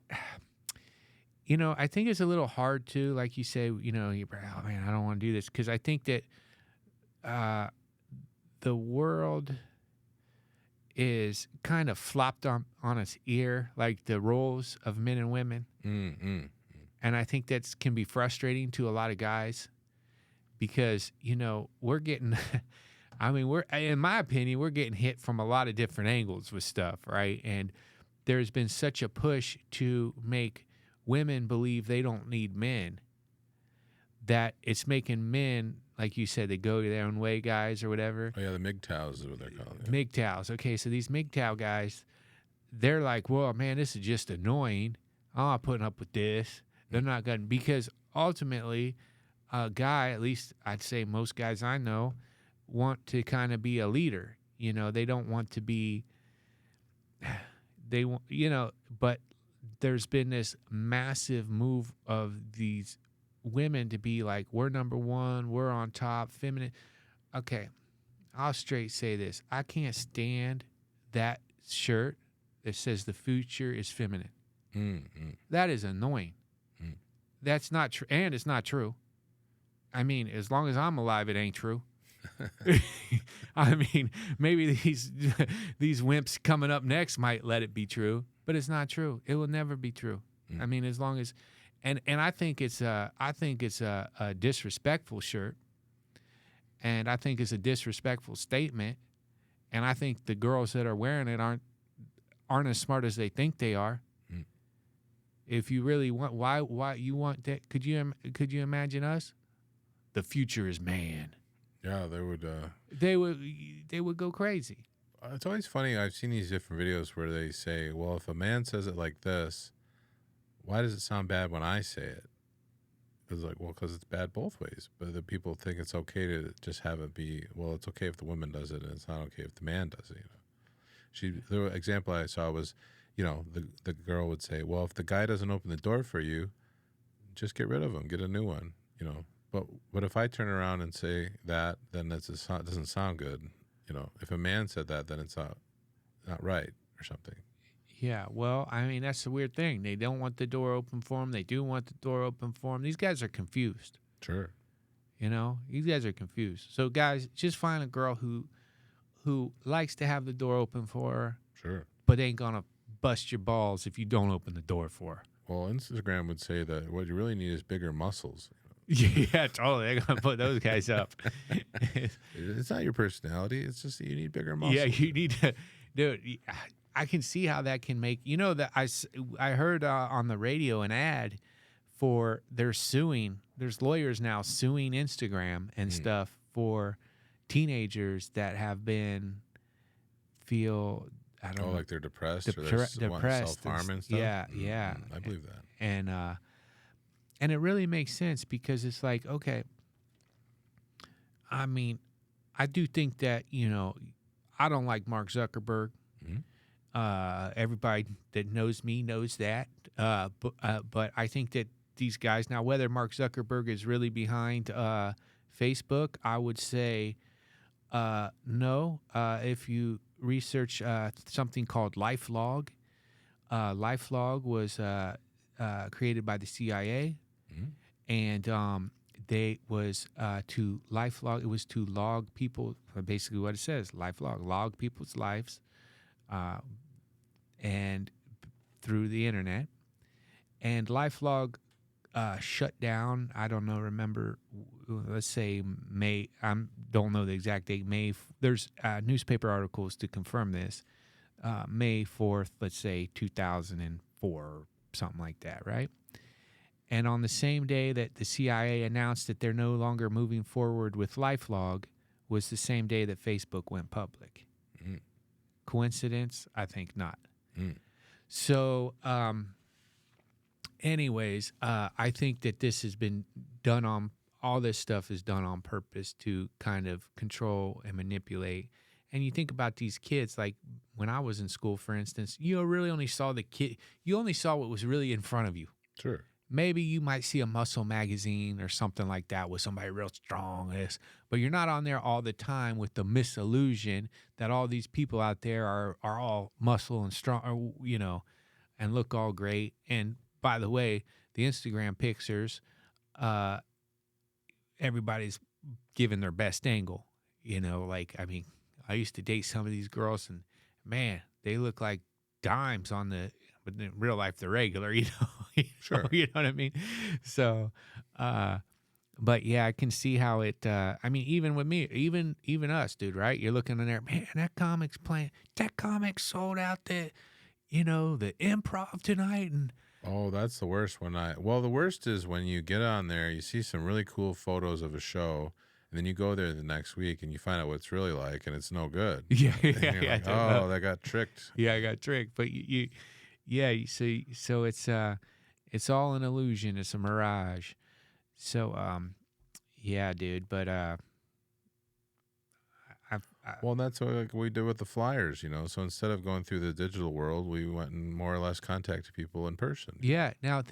I think it's a little hard too, like you say, you're, oh man, I don't want to do this, because I think that the world is kind of flopped on its ear, like the roles of men and women. Mm-hmm. And I think that can be frustrating to a lot of guys because, we're getting, in my opinion, we're getting hit from a lot of different angles with stuff, right? And there's been such a push to make women believe they don't need men that it's making men, like you said, they go their own way guys or whatever. Oh, yeah, the MGTOWs is what they're calling it. MGTOWs. Okay, so these MGTOW guys, they're like, well, man, this is just annoying. I'm not putting up with this. They're not going to, because ultimately, a guy, at least I'd say most guys I know, want to kind of be a leader. They don't want to be, but there's been this massive move of these women to be like, we're number one, we're on top, feminine. Okay, I'll straight say this. I can't stand that shirt that says the future is feminine. Mm-hmm. That is annoying. Mm. That's not true, and it's not true. I mean, as long as I'm alive, it ain't true. I mean, maybe these wimps coming up next might let it be true, but it's not true. It will never be true. I mean, as long as, and I think it's a disrespectful shirt, and I think it's a disrespectful statement, and I think the girls that are wearing it aren't as smart as they think they are. Mm. If you really want, why you want that? Could you imagine us? The future is man. Yeah, they would. They would go crazy. It's always funny. I've seen these different videos where they say, "Well, if a man says it like this, why does it sound bad when I say it?" It's like, well, because it's bad both ways. But the people think it's okay to just have it be, well, it's okay if the woman does it, and it's not okay if the man does it. The example I saw was, the girl would say, well, if the guy doesn't open the door for you, just get rid of him, get a new one. But if I turn around and say that, then it doesn't sound good. If a man said that, then it's not right or something. Yeah, well, I mean, that's the weird thing. They don't want the door open for them. They do want the door open for them. These guys are confused. Sure. These guys are confused. So, guys, just find a girl who likes to have the door open for her. Sure. But ain't gonna bust your balls if you don't open the door for her. Well, Instagram would say that what you really need is bigger muscles. Yeah, totally. They're gonna put those guys up. It's not your personality. It's just that you need bigger muscles. Yeah, you need to, dude. I can see how that can make that I heard on the radio an ad for there's lawyers now suing Instagram and stuff for teenagers that have been I don't know, like they're depressed or they're depressed, self-harm and stuff. Yeah. I believe that. And it really makes sense because it's like, okay, I mean, I do think that I don't like Mark Zuckerberg. Mm-hmm. Everybody that knows me knows that. But I think that these guys now, whether Mark Zuckerberg is really behind Facebook, I would say no. If you research something called LifeLog, LifeLog was created by the CIA, and they was to LifeLog. It was to log people. Basically, what it says, LifeLog, log people's lives. And through the internet, and LifeLog shut down. I don't know. Remember, let's say May. I don't know the exact date. May. There's newspaper articles to confirm this. May 4th, let's say 2004, or something like that, right? And on the same day that the CIA announced that they're no longer moving forward with LifeLog, was the same day that Facebook went public. Mm. Coincidence? I think not. Mm. So, anyways, I think that this has been done on, all this stuff is done on purpose to kind of control and manipulate. And you think about these kids, like when I was in school, for instance, you really only saw you only saw what was really in front of you. Sure. Maybe you might see a muscle magazine or something like that with somebody real strong, but you're not on there all the time with the misillusion that all these people out there are all muscle and strong, and look all great. And by the way, the Instagram pictures, everybody's giving their best angle. I used to date some of these girls, and man, they look like dimes but in real life they're regular, Sure. You know what I mean? So, but yeah, I can see how it, even with me, even us, dude, right? You're looking in there, man, that comic sold out the Improv tonight. And oh, that's the worst the worst is when you get on there, you see some really cool photos of a show, and then you go there the next week and you find out what it's really like, and it's no good. Yeah. Like, oh, they got tricked. Yeah, I got tricked. But you see, so it's all an illusion. It's a mirage. So, yeah, dude. But well, that's what we did with the flyers, So instead of going through the digital world, we went and more or less contacted people in person. Yeah. Now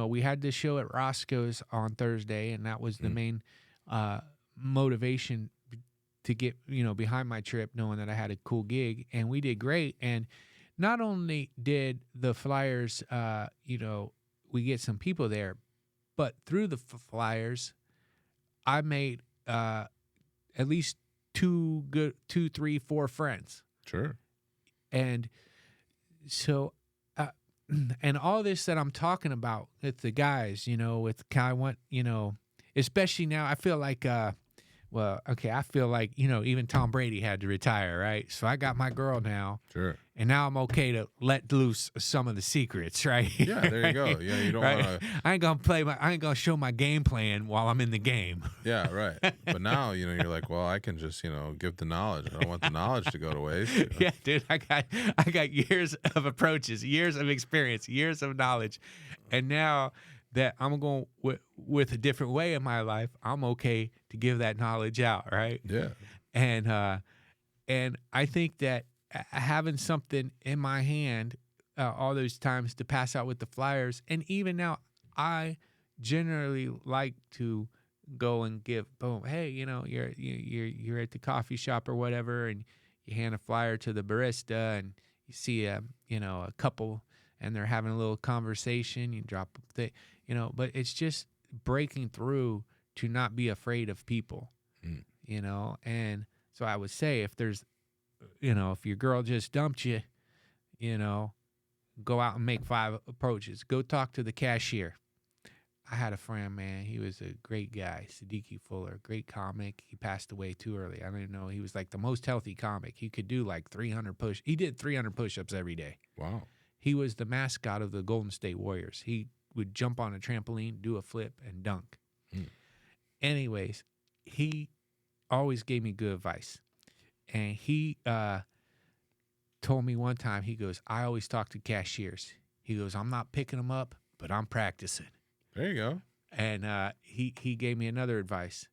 we had this show at Rozco's on Thursday, and that was the main motivation to get behind my trip, knowing that I had a cool gig, and we did great. And not only did the flyers, we get some people there, but through the flyers, I made at least 2, 3, 4 friends. Sure. And so and all this that I'm talking about with the guys, with I want, especially now, I feel like, well, okay, I feel like, even Tom Brady had to retire, right? So I got my girl now. Sure. And now I'm okay to let loose some of the secrets, right? Yeah, there you go. Yeah, you don't right? want to. I ain't gonna show my game plan while I'm in the game. Yeah, right. But now, you're like, well, I can just, give the knowledge. I don't want the knowledge to go to waste. Yeah, dude, I got years of approaches, years of experience, years of knowledge, and now that I'm going with a different way in my life, I'm okay to give that knowledge out, right? Yeah. And I think that having something in my hand all those times to pass out with the flyers, and even now, I generally like to go and give, boom, hey, you're at the coffee shop or whatever, and you hand a flyer to the barista, and you see a couple, and they're having a little conversation. You drop the, but it's just breaking through to not be afraid of people, and so I would say if there's, if your girl just dumped you, go out and make 5 approaches. Go talk to the cashier. I had a friend, man. He was a great guy, Siddiqui Fuller, great comic. He passed away too early. I didn't know he was like the most healthy comic. He could do like 300 push. He did 300 push-ups every day. Wow. He was the mascot of the Golden State Warriors. He would jump on a trampoline, do a flip, and dunk. Anyways, he always gave me good advice. And he told me one time, he goes, I always talk to cashiers. He goes, I'm not picking them up, but I'm practicing. There you go. And he gave me another advice.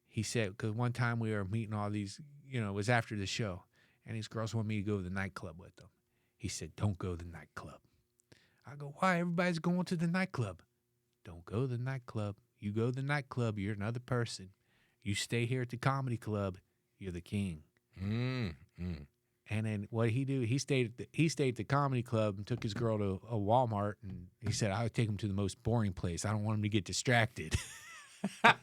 He said, because one time we were meeting all these, it was after the show, and these girls wanted me to go to the nightclub with them. He said, don't go to the nightclub. I go, why? Everybody's going to the nightclub. Don't go to the nightclub. You go to the nightclub, you're another person. You stay here at the comedy club, you're the king. And then what he do? He stayed at the comedy club and took his girl to a Walmart, and he said, I would take him to the most boring place. I don't want him to get distracted. I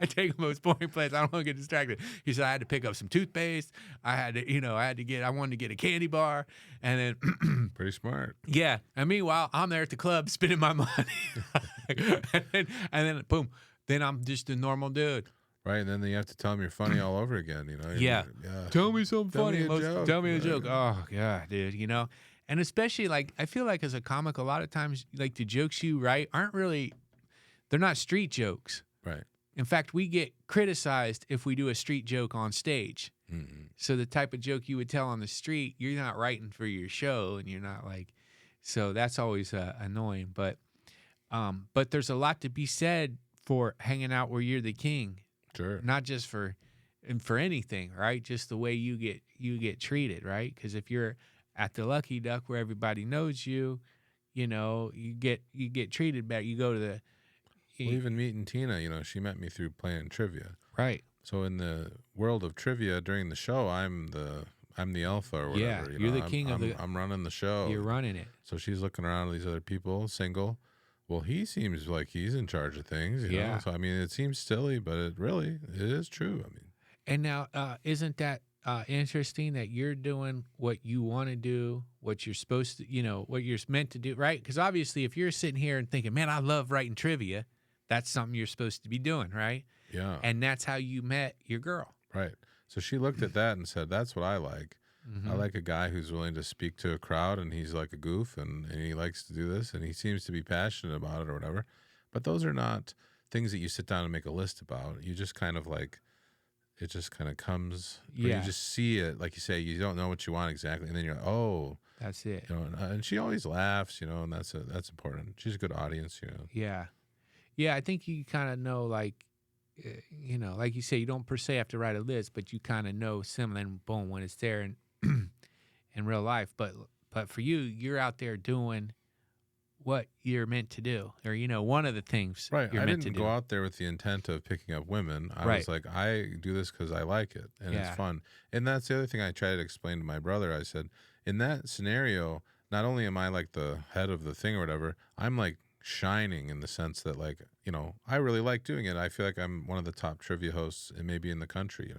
take him to the most boring place. I don't want to get distracted. He said I had to pick up some toothpaste. I wanted to get a candy bar, and then pretty smart. Yeah. And meanwhile, I'm there at the club spending my money, and then boom, then I'm just a normal dude. Right, and then you have to tell them you're funny all over again, Yeah. Tell me something funny. Tell me a joke. Yeah. Oh, God, dude, And especially, like, I feel like as a comic, a lot of times, like, the jokes you write they're not street jokes. Right. In fact, we get criticized if we do a street joke on stage. Mm-hmm. So the type of joke you would tell on the street, you're not writing for your show, and you're not like, so that's always annoying. But there's a lot to be said for hanging out where you're the king. Sure. Not just for anything, right? Just the way you get treated, right? Because if you're at the Lucky Duck where everybody knows you, you get treated better. You go to the even meeting Tina, she met me through playing trivia. Right. So in the world of trivia during the show, I'm the alpha or whatever. Yeah, you're the king of the. I'm running the show. You're running it. So she's looking around at these other people, single. Well, he seems like he's in charge of things, you know? So, I mean, it seems silly, but it is true. I mean, and now, isn't that interesting that you're doing what you want to do, what you're supposed to, what you're meant to do, right? Because obviously, if you're sitting here and thinking, man, I love writing trivia, that's something you're supposed to be doing, right? Yeah. And that's how you met your girl. Right. So she looked at that and said, that's what I like. Mm-hmm. I like a guy who's willing to speak to a crowd, and he's like a goof, and he likes to do this, and he seems to be passionate about it or whatever. But those are not things that you sit down and make a list about. You just kind of like, it just kind of comes. Yeah. You just see it, like you say, you don't know what you want exactly, and then you're like, oh, that's it. And she always laughs, and that's important. She's a good audience, Yeah, yeah. I think you kind of know, like, like you say, you don't per se have to write a list, but you kind of know similar, and boom, when it's there and. In real life, but for you, you're out there doing what you're meant to do, or one of the things right. You're I meant didn't to do. go out there with the intent of picking up women. I right. was like, I do this because I like it and it's fun. And that's the other thing I try to explain to my brother. I said, in that scenario, not only am I like the head of the thing or whatever, I'm like shining in the sense that, like, I really like doing it. I feel like I'm one of the top trivia hosts and maybe in the country,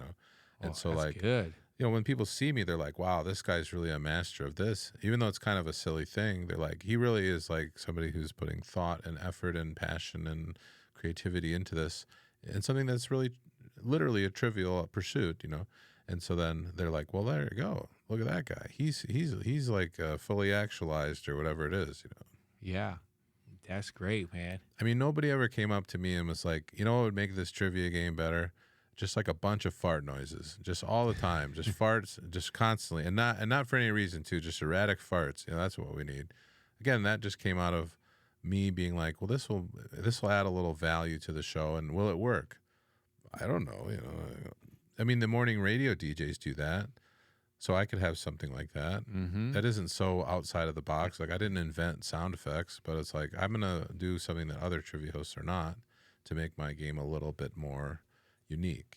and so that's like good. when people see me, they're like, wow, this guy's really a master of this. Even though it's kind of a silly thing, they're like, he really is like somebody who's putting thought and effort and passion and creativity into this, and something that's really literally a trivial pursuit, And so then they're like, well, there you go. Look at that guy. He's like fully actualized or whatever it is. Yeah. That's great, man. I mean, nobody ever came up to me and was like, what would make this trivia game better? Just like a bunch of fart noises, just all the time, just farts, just constantly, and not for any reason too, just erratic farts. That's what we need. Again, that just came out of me being like, well, this will add a little value to the show, and will it work? I don't know. I mean, the morning radio DJs do that, so I could have something like that. Mm-hmm. That isn't so outside of the box. Like, I didn't invent sound effects, but it's like I'm gonna do something that other trivia hosts are not to make my game a little bit more unique.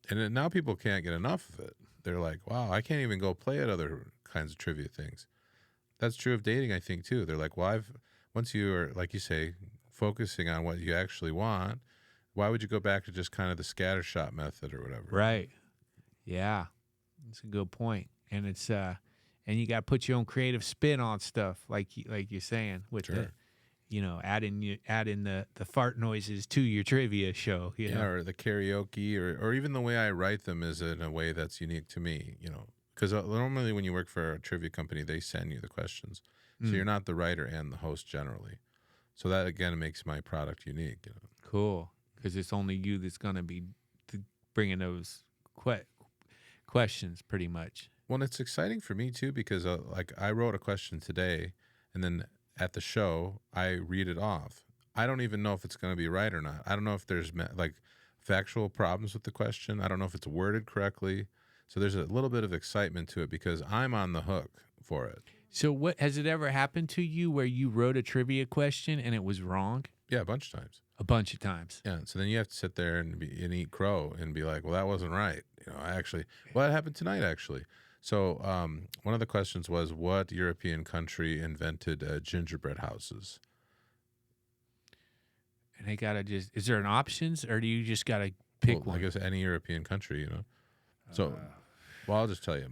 And now people can't get enough of it. They're like, wow, I can't even go play at other kinds of trivia things. That's true of dating, I think, too. They're like, well, once you are, like you say, focusing on what you actually want, why would you go back to just kind of the scattershot method or whatever? Right. Yeah. That's a good point. And it's and you got to put your own creative spin on stuff, like you're saying, with Sure. adding the fart noises to your trivia show. Yeah, or the karaoke, or even the way I write them is in a way that's unique to me. Because normally when you work for a trivia company, they send you the questions, so you're not the writer and the host generally. So that again makes my product unique. Cool, because it's only you that's gonna be bringing those questions, pretty much. Well, it's exciting for me too because like I wrote a question today, and then at the show I read it off. I don't even know if it's going to be right or not. I don't know if there's like factual problems with the question. I don't know if it's worded correctly. So there's a little bit of excitement to it because I'm on the hook for it. So what has it ever happened to you where you wrote a trivia question and it was wrong? Yeah, a bunch of times. A bunch of times. Yeah, so then you have to sit there and eat crow and be like, well, that wasn't right. That happened tonight actually. So one of the questions was, what European country invented gingerbread houses? And they gotta is there an options, or do you just gotta pick one? I guess any European country, So, well, I'll just tell you,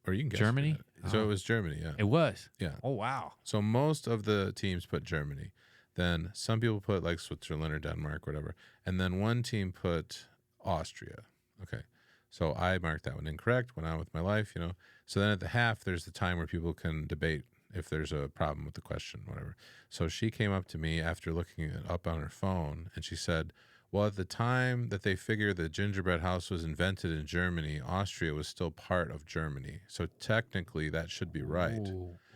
or you can guess. Germany? So it was Germany, yeah. It was? Yeah. Oh, wow. So most of the teams put Germany. Then some people put like Switzerland or Denmark, whatever. And then one team put Austria. Okay. So I marked that one incorrect, went on with my life, So then at the half, there's the time where people can debate if there's a problem with the question, whatever. So she came up to me after looking it up on her phone, and she said, well, at the time that they figured the gingerbread house was invented in Germany, Austria was still part of Germany. So technically that should be right.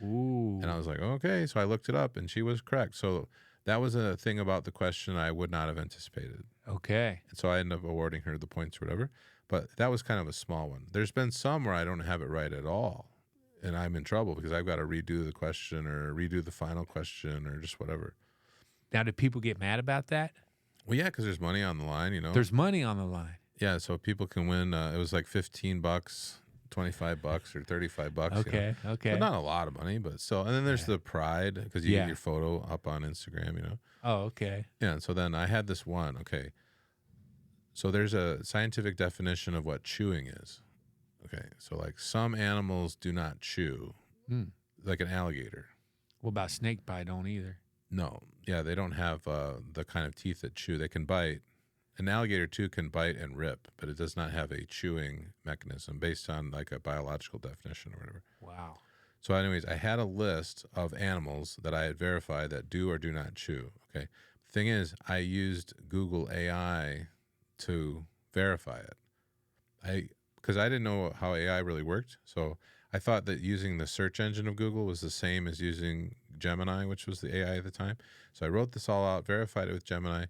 Ooh. And I was like, okay. So I looked it up and she was correct. So that was a thing about the question I would not have anticipated. Okay. And so I ended up awarding her the points or whatever. But that was kind of a small one. There's been some where I don't have it right at all. And I'm in trouble because I've got to redo the question or redo the final question or just whatever. Now, do people get mad about that? Well, yeah, because there's money on the line, There's money on the line. Yeah, so people can win. It was like $15, $25, or $35. Okay, okay. So not a lot of money, but still. And then there's the pride because you get your photo up on Instagram, Oh, okay. Yeah, and so then I had this one. Okay, so there's a scientific definition of what chewing is. Okay, so like some animals do not chew, like an alligator. What about snake bite? Don't either. No, yeah, they don't have the kind of teeth that chew. They can bite. An alligator, too, can bite and rip, but it does not have a chewing mechanism based on like a biological definition or whatever. Wow. So anyways, I had a list of animals that I had verified that do or do not chew. Okay. The thing is, I used Google AI to verify it. Because I didn't know how AI really worked. So I thought that using the search engine of Google was the same as using Gemini, which was the AI at the time. So I wrote this all out, verified it with Gemini,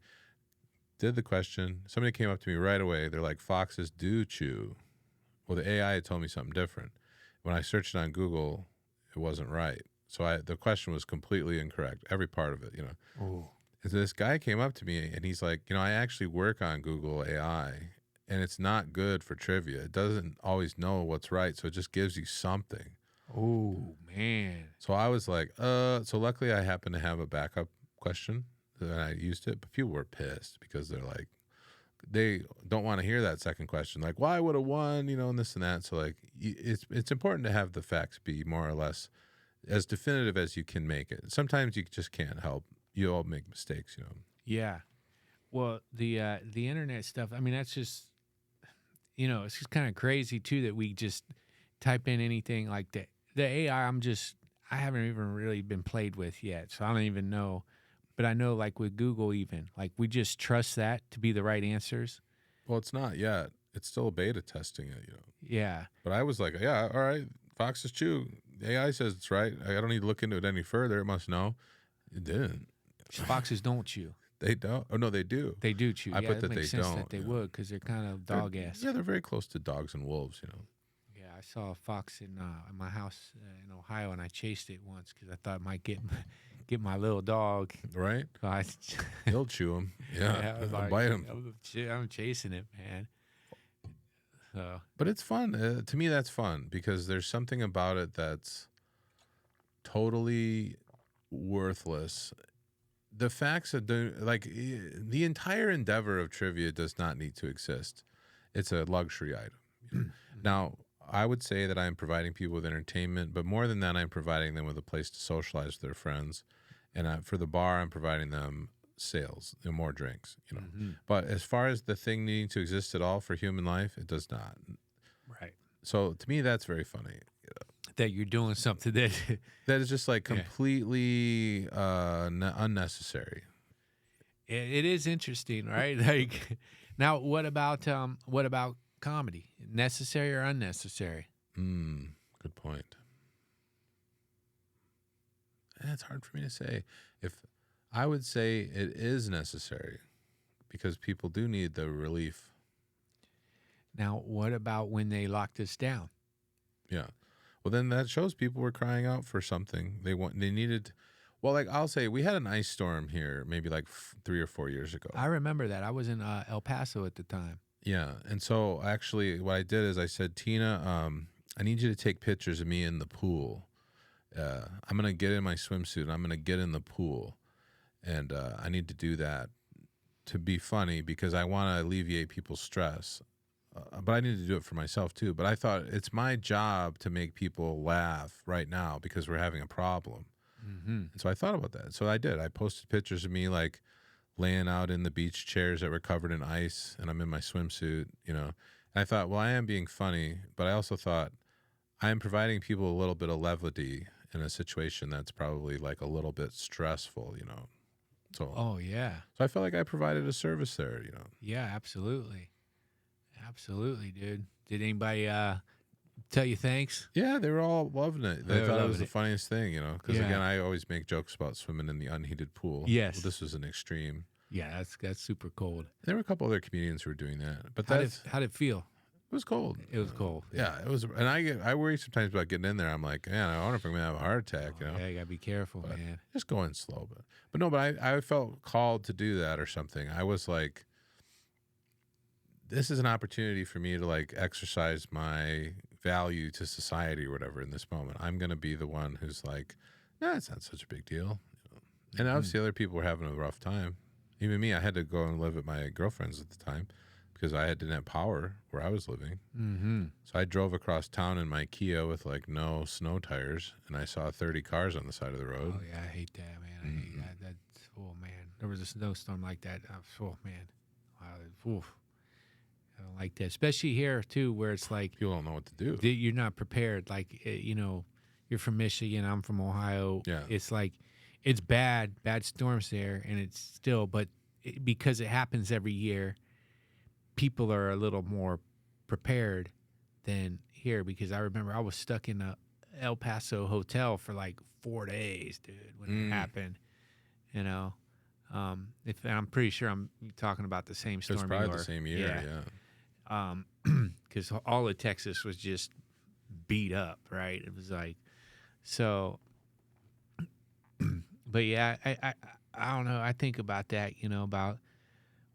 did the question. Somebody came up to me right away. They're like, foxes do chew. Well, the AI had told me something different. When I searched it on Google, it wasn't right. So the question was completely incorrect, every part of it, Oh. And so this guy came up to me and he's like, I actually work on Google AI and it's not good for trivia. It doesn't always know what's right. So it just gives you something. Oh, man. So I was like, so luckily I happened to have a backup question and I used it, but people were pissed because they're like, they don't want to hear that second question, like why would have won, and this and that. So like it's important to have the facts be more or less as definitive as you can make it. Sometimes you just can't help. You all make mistakes. Yeah. Well, the internet stuff. I mean, that's just it's just kind of crazy too that we just type in anything like that. The AI, I haven't even really been played with yet, so I don't even know. But I know, like with Google, even like we just trust that to be the right answers. Well, it's not yet. It's still beta testing it. Yeah. But I was like, yeah, all right, Fox's chew. The AI says it's right. I don't need to look into it any further. It must know. It didn't. Foxes don't chew. They don't. Oh no, they do. They do chew. I Yeah, put that that makes they sense don't. that they would, because they're kind of dog ass. Yeah, they're very close to dogs and wolves. Yeah, I saw a fox in my house in Ohio, and I chased it once because I thought it might get my little dog. Right? So They'll chew them. Yeah, I was like, bite them. I'm chasing it, man. So, But it's fun. To me, that's fun because there's something about it that's totally worthless. The facts of the entire endeavor of trivia does not need to exist. It's a luxury item. Now, I would say that I'm providing people with entertainment, but more than that, I'm providing them with a place to socialize with their friends. And for the bar, I'm providing them sales and more drinks. But as far as the thing needing to exist at all for human life, it does not. right. So to me, that's very funny. That you're doing something that That is just like completely unnecessary. it is interesting, right? Like, now, what about comedy? Necessary or unnecessary? Good point. It's hard for me to say. If I would say it is necessary because people do need the relief. Now, what about when they locked us down? Yeah. Well, then that shows people were crying out for something. They needed. Well, like I'll say, we had an ice storm here maybe like 3 or 4 years ago. I remember that. I was in El Paso at the time. Yeah, and so actually, what I did is I said, Tina, I need you to take pictures of me in the pool. I'm gonna get in my swimsuit. And I'm gonna get in the pool, and I need to do that to be funny because I want to alleviate people's stress. But I need to do it for myself too. But I thought it's my job to make people laugh right now because we're having a problem. And so I thought about that. So I did. I posted pictures of me like laying out in the beach chairs that were covered in ice, and I'm in my swimsuit, And I thought, well, I am being funny, but I also thought I am providing people a little bit of levity in a situation that's probably like a little bit stressful, So, Oh, yeah. So I felt like I provided a service there, Yeah, absolutely. Absolutely, dude. Did anybody tell you thanks? Yeah, they were all loving it. They were thought it was loving the it. funniest thing, Because Yeah. again, I always make jokes about swimming in the unheated pool. Yes. Well, this was an extreme. Yeah, that's super cold. There were a couple other comedians who were doing that, but How'd it feel? it was cold. It was cold. Yeah, it was, and I worry sometimes about getting in there. I'm like, man, I wonder if I'm gonna have a heart attack. Yeah, you gotta be careful, But man. just going slow, but I felt called to do that or something. I was like, this is an opportunity for me to like exercise my value to society or whatever in this moment. I'm gonna be the one who's like, nah, it's not such a big deal. And obviously, other people were having a rough time. Even me, I had to go and live at my girlfriend's at the time because I didn't have power where I was living. So I drove across town in my Kia with like no snow tires, and I saw 30 cars on the side of the road. Oh yeah, I hate that, man. I hate that. That's, oh man, there was a snowstorm like that. Oh man, oof. I don't like that, especially here too, where it's like People don't know what to do. you're not prepared. Like you're from Michigan, I'm from Ohio. Yeah. It's like it's bad storms there, and it's still, but because it happens every year, people are a little more prepared than here. Because I remember I was stuck in a El Paso hotel for like 4 days, dude, when it happened. If I'm pretty sure I'm talking about the same It storm. was probably the same year. Yeah. Because all of Texas was just beat up, right? It was like, so, but yeah, I don't know. I think about that, about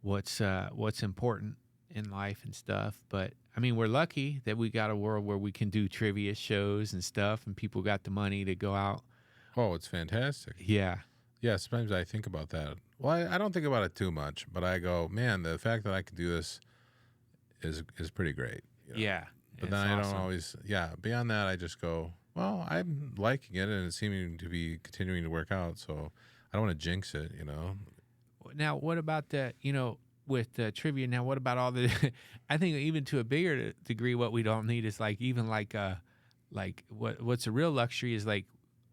what's important in life and stuff. But I mean, we're lucky that we got a world where we can do trivia shows and stuff, and people got the money to go out. Oh, it's fantastic. Yeah. Yeah, sometimes I think about that. Well, I don't think about it too much, but I go, man, the fact that I can do this is pretty great. Yeah, But then it's I don't awesome. always, yeah. Beyond that, I just go, well, I'm liking it, and it's seeming to be continuing to work out. So I don't want to jinx it. Now, what about the, with trivia? Now, what about all the? I think even to a bigger degree, what we don't need is like what's a real luxury is like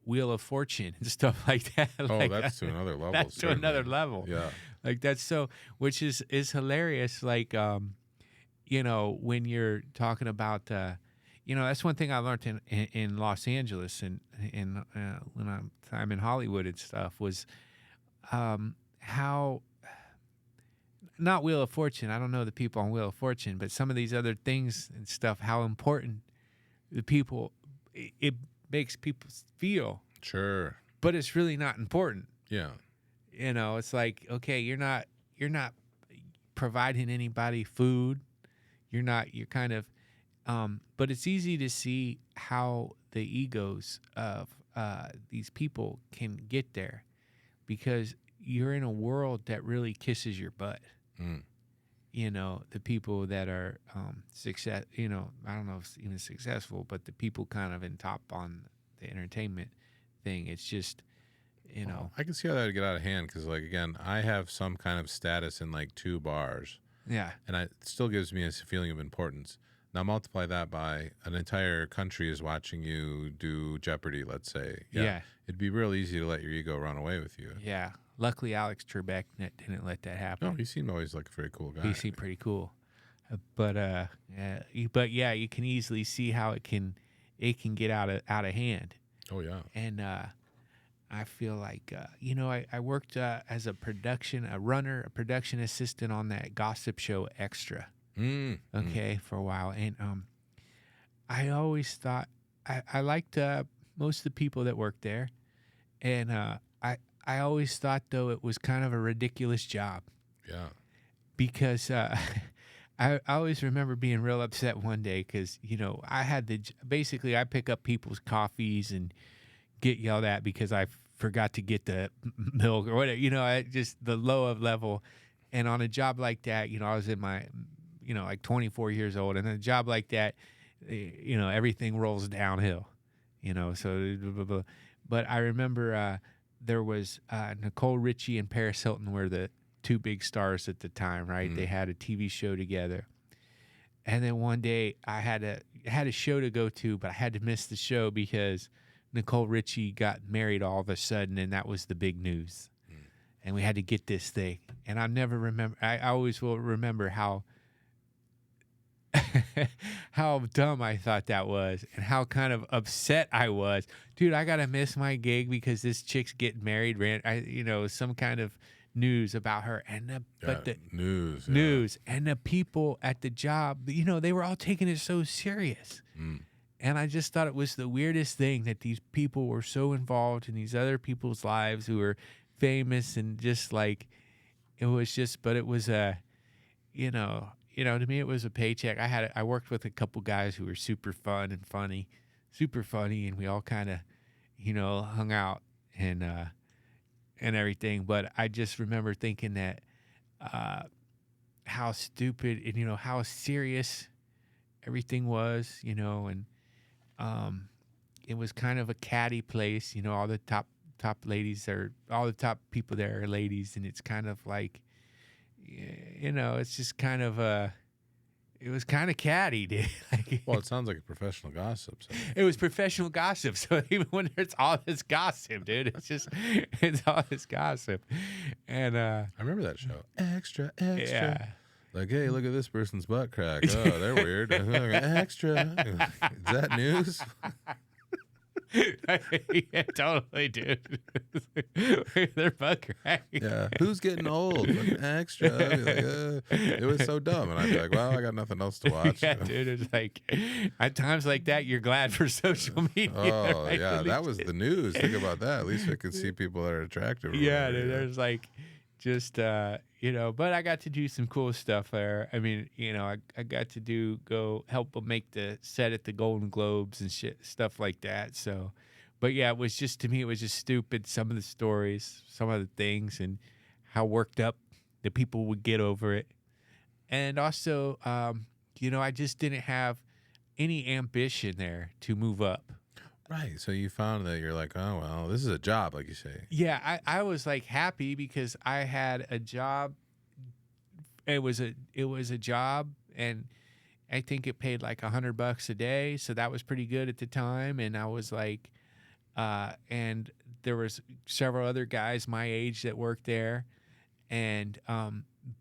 Wheel of Fortune and stuff like that. Oh, like that's to another level. that's to Certainly. another level. Yeah. Like that's so, which is hilarious. Like when you're talking about that's one thing I learned in Los Angeles and in when I'm in Hollywood and stuff was how not Wheel of Fortune. I don't know the people on Wheel of Fortune, but some of these other things and stuff, how important the people, it makes people feel, Sure. but it's really not important. Yeah. It's like, okay, you're not providing anybody food. You're kind of, but it's easy to see how the egos of these people can get there because you're in a world that really kisses your butt. Mm. The people that are success, I don't know if it's even successful, but the people kind of in top on the entertainment thing, it's just, Well, I can see how that would get out of hand because, like, again, I have some kind of status in like 2 bars, yeah, and it still gives me a feeling of importance. Now multiply that by an entire country is watching you do Jeopardy, let's say. yeah. It'd be real easy to let your ego run away with you. Yeah. Luckily, Alex Trebek didn't let that happen. No, he seemed always like a very cool guy. He seemed pretty cool, but yeah, you can easily see how it can get out of hand. Oh yeah. And I feel like I worked as a production assistant on that gossip show Extra. Okay, for a while, and I always thought I liked most of the people that worked there, and I always thought though it was kind of a ridiculous job. Yeah. Because I always remember being real upset one day because I had basically I pick up people's coffees and get yelled at because I forgot to get the milk or whatever. I just the low of level, and on a job like that, I was in my like 24 years old, and a job like that, everything rolls downhill. So but I remember there was Nicole Richie and Paris Hilton were the 2 big stars at the time, right? They had a TV show together. And then one day I had a show to go to, but I had to miss the show because Nicole Richie got married all of a sudden, and that was the big news. And we had to get this thing. And I always will remember how how dumb I thought that was and how kind of upset I was. Dude, I got to miss my gig because this chick's getting married. Some kind of news about her. And the news and the people at the job, they were all taking it so serious. And I just thought it was the weirdest thing that these people were so involved in these other people's lives who were famous and just like, it was just, but it was to me, it was a paycheck. I worked with a couple guys who were super fun and funny, and we all kind of, hung out and everything. But I just remember thinking that how stupid and how serious everything was, and it was kind of a catty place. All the top all the top people there are ladies, and it's kind of like. It's just kind of it was kind of catty, dude. Well, it sounds like a professional gossip. So. It was professional gossip. So even when it's all this gossip, dude, it's all this gossip. And I remember that show. Extra. yeah. Like, hey, look at this person's butt crack. Oh, they're weird. Extra. Is that news? Yeah, totally, dude. They're butt cracking. Yeah, who's getting old? Fucking Extra. I'd be like, it was so dumb, and I'd be like, well, I got nothing else to watch. Yeah, dude. It's like at times like that, you're glad for social media. Oh right? yeah, that was the news. Think about that. At least I could see people that are attractive. Yeah, dude, there's like just but I got to do some cool stuff there. I mean, I got to go help them make the set at the Golden Globes and shit, stuff like that. So, But yeah, it was just, to me, it was just stupid. Some of the stories, some of the things, and how worked up the people would get over it. And also, I just didn't have any ambition there to move up. Right. So you found that you're like, oh well, this is a job, like you say. Yeah, I was like happy because I had a job. It was a job, and I think it paid like $100 a day, so that was pretty good at the time. And I was like, and there was several other guys my age that worked there, and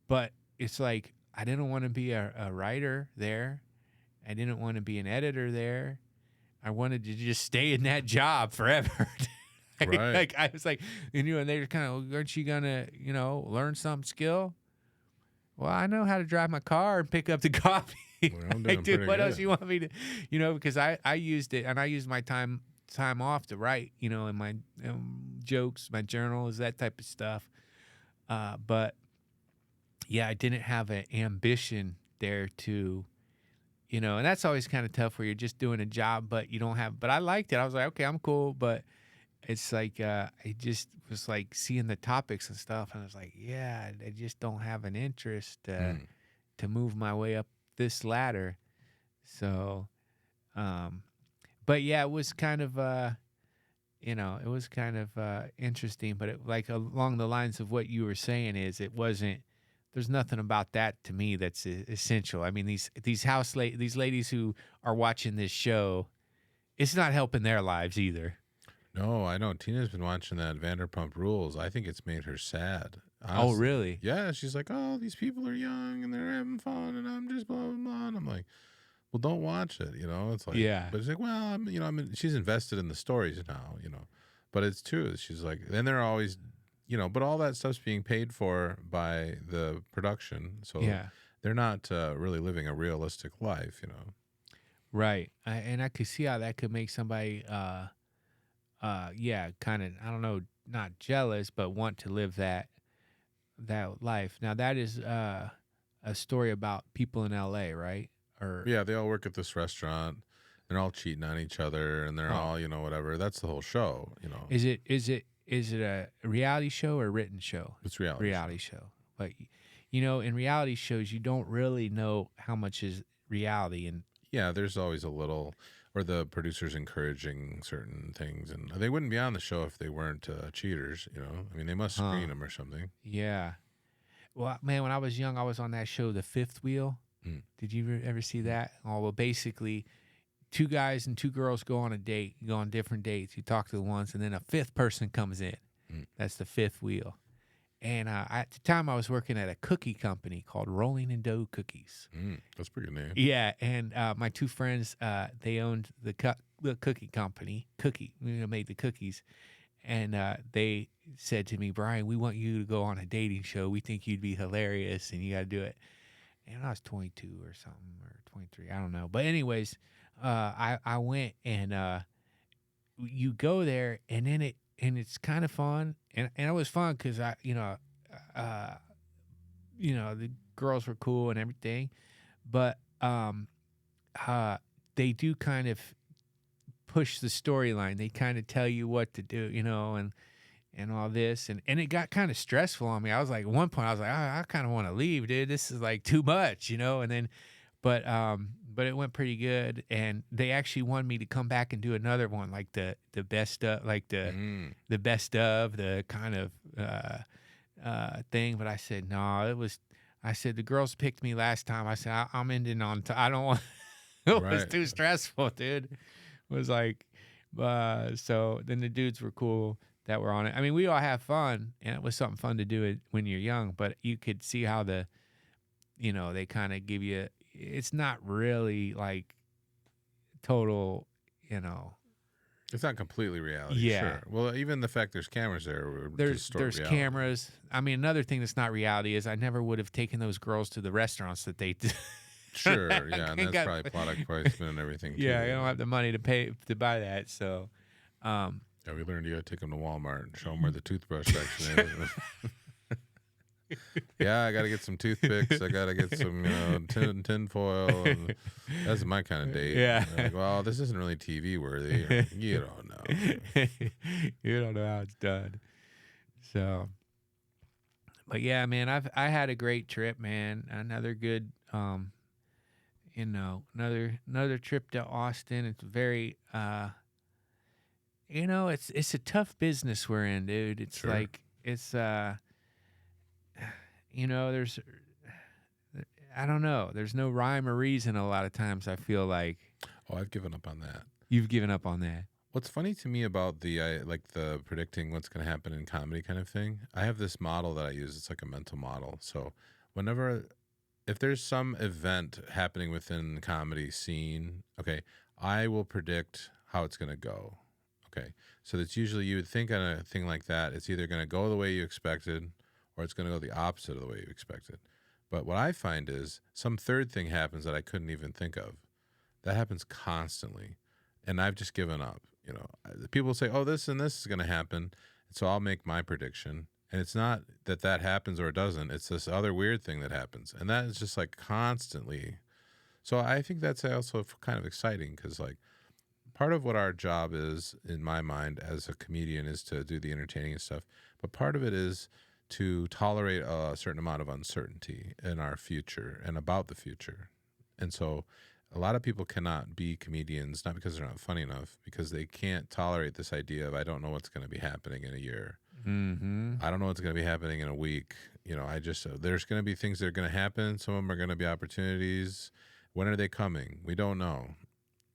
but it's like I didn't want to be a writer there. I didn't want to be an editor there. I wanted to just stay in that job forever. Right. Like I was like, and they were kind of, aren't you gonna, learn some skill? Well, I know how to drive my car and pick up the coffee. Well, I'm doing Like, dude, pretty what else good. you want me to, because I used it, and I used my time off to write, in my jokes, my journals, that type of stuff. But yeah, I didn't have an ambition there to, and that's always kind of tough where you're just doing a job, but you don't have, but I liked it. I was like, okay, I'm cool. But it's like, I just was like seeing the topics and stuff. And I was like, yeah, I just don't have an interest to move my way up this ladder. So, but yeah, it was kind of, interesting, but like along the lines of what you were saying is there's nothing about that to me that's essential. I mean, these these ladies who are watching this show, it's not helping their lives either. No, I know. Tina's been watching that Vanderpump Rules. I think it's made her sad. Oh, Honestly. really? Yeah, she's like, oh, these people are young and they're having fun, and I'm just blah blah blah. And I'm like, well, don't watch it. It's like, Yeah. But it's like, well, she's invested in the stories now. But it's true. She's like, then they're always, but all that stuff's being paid for by the production, so Yeah. they're not really living a realistic life. Right. And I could see how that could make somebody, kind of, I don't know, not jealous, but want to live that life. Now that is a story about people in LA, right? Or Yeah, they all work at this restaurant. They're all cheating on each other, and they're all, whatever. That's the whole show. Is it a reality show or a written show? It's reality show. But in reality shows, you don't really know how much is reality. And Yeah, there's always a little, or the producers encouraging certain things, and they wouldn't be on the show if they weren't cheaters. I mean, they must screen them or something. Yeah. Well, man, when I was young, I was on that show, The Fifth Wheel. Did you ever see that? Oh, well, basically, 2 guys and 2 girls go on a date. You go on different dates. You talk to the ones, and then a 5th person comes in. That's the 5th wheel. And at the time, I was working at a cookie company called Rolling and Dough Cookies. That's a pretty good name. Yeah, and my 2 friends, they owned the cookie company. We made the cookies. And they said to me, Brian, we want you to go on a dating show. We think you'd be hilarious, and you got to do it. And I was 22 or something, or 23, I don't know. But anyways, I went, and you go there, and then it's kind of fun, and it was fun because the girls were cool and everything, but they do kind of push the storyline. They kind of tell you what to do, and all this, and it got kind of stressful on me. I was like, at one point, I was like, I kind of want to leave, dude. This is like too much, and then, but it went pretty good, and they actually wanted me to come back and do another one, like the best of, like the best of the kind of thing. But I said no. I said the girls picked me last time. I said I'm ending on. I don't want. It was too stressful, dude. It was like, so then the dudes were cool that were on it. I mean, we all have fun, and it was something fun to do it when you're young. But you could see how they kind of give you. It's not really like total, It's not completely reality. Yeah. Sure. Well, even the fact there's cameras there. There's reality. cameras. I mean, another thing that's not reality is I never would have taken those girls to the restaurants that they did. Sure, yeah, and that's probably product placement and everything, too. Yeah, I don't have the money to pay to buy that, so. Yeah, we learned you got to take them to Walmart and show them where the toothbrush section is. Yeah, I got to get some toothpicks. I got to get some, tin foil. And that's my kind of date. Yeah. And they're like, well, this isn't really TV worthy. Or, you don't know. You don't know how it's done. So, but yeah, man, I had a great trip, man. Another good, another trip to Austin. It's very, it's a tough business we're in, dude. It's Sure. like it's there's I don't know. There's no rhyme or reason a lot of times. I feel like Oh, I've given up on that. you've given up on that. What's funny to me about the predicting what's going to happen in comedy kind of thing, I have this model that I use. It's like a mental model. So if there's some event happening within the comedy scene, okay, I will predict how it's going to go. Okay, so that's usually, you would think on a thing like that, it's either going to go the way you expected or it's going to go the opposite of the way you expected. But what I find is some third thing happens that I couldn't even think of. That happens constantly. And I've just given up. People say, oh, this and this is going to happen. So I'll make my prediction. And it's not that happens or it doesn't. It's this other weird thing that happens. And that is just like constantly. So I think that's also kind of exciting because like part of what our job is, in my mind, as a comedian is to do the entertaining and stuff. But part of it is to tolerate a certain amount of uncertainty in our future and about the future. And so a lot of people cannot be comedians, not because they're not funny enough, because they can't tolerate this idea of, I don't know what's going to be happening in a year. Mm-hmm. I don't know what's going to be happening in a week. There's going to be things that are going to happen. Some of them are going to be opportunities. When are they coming? We don't know.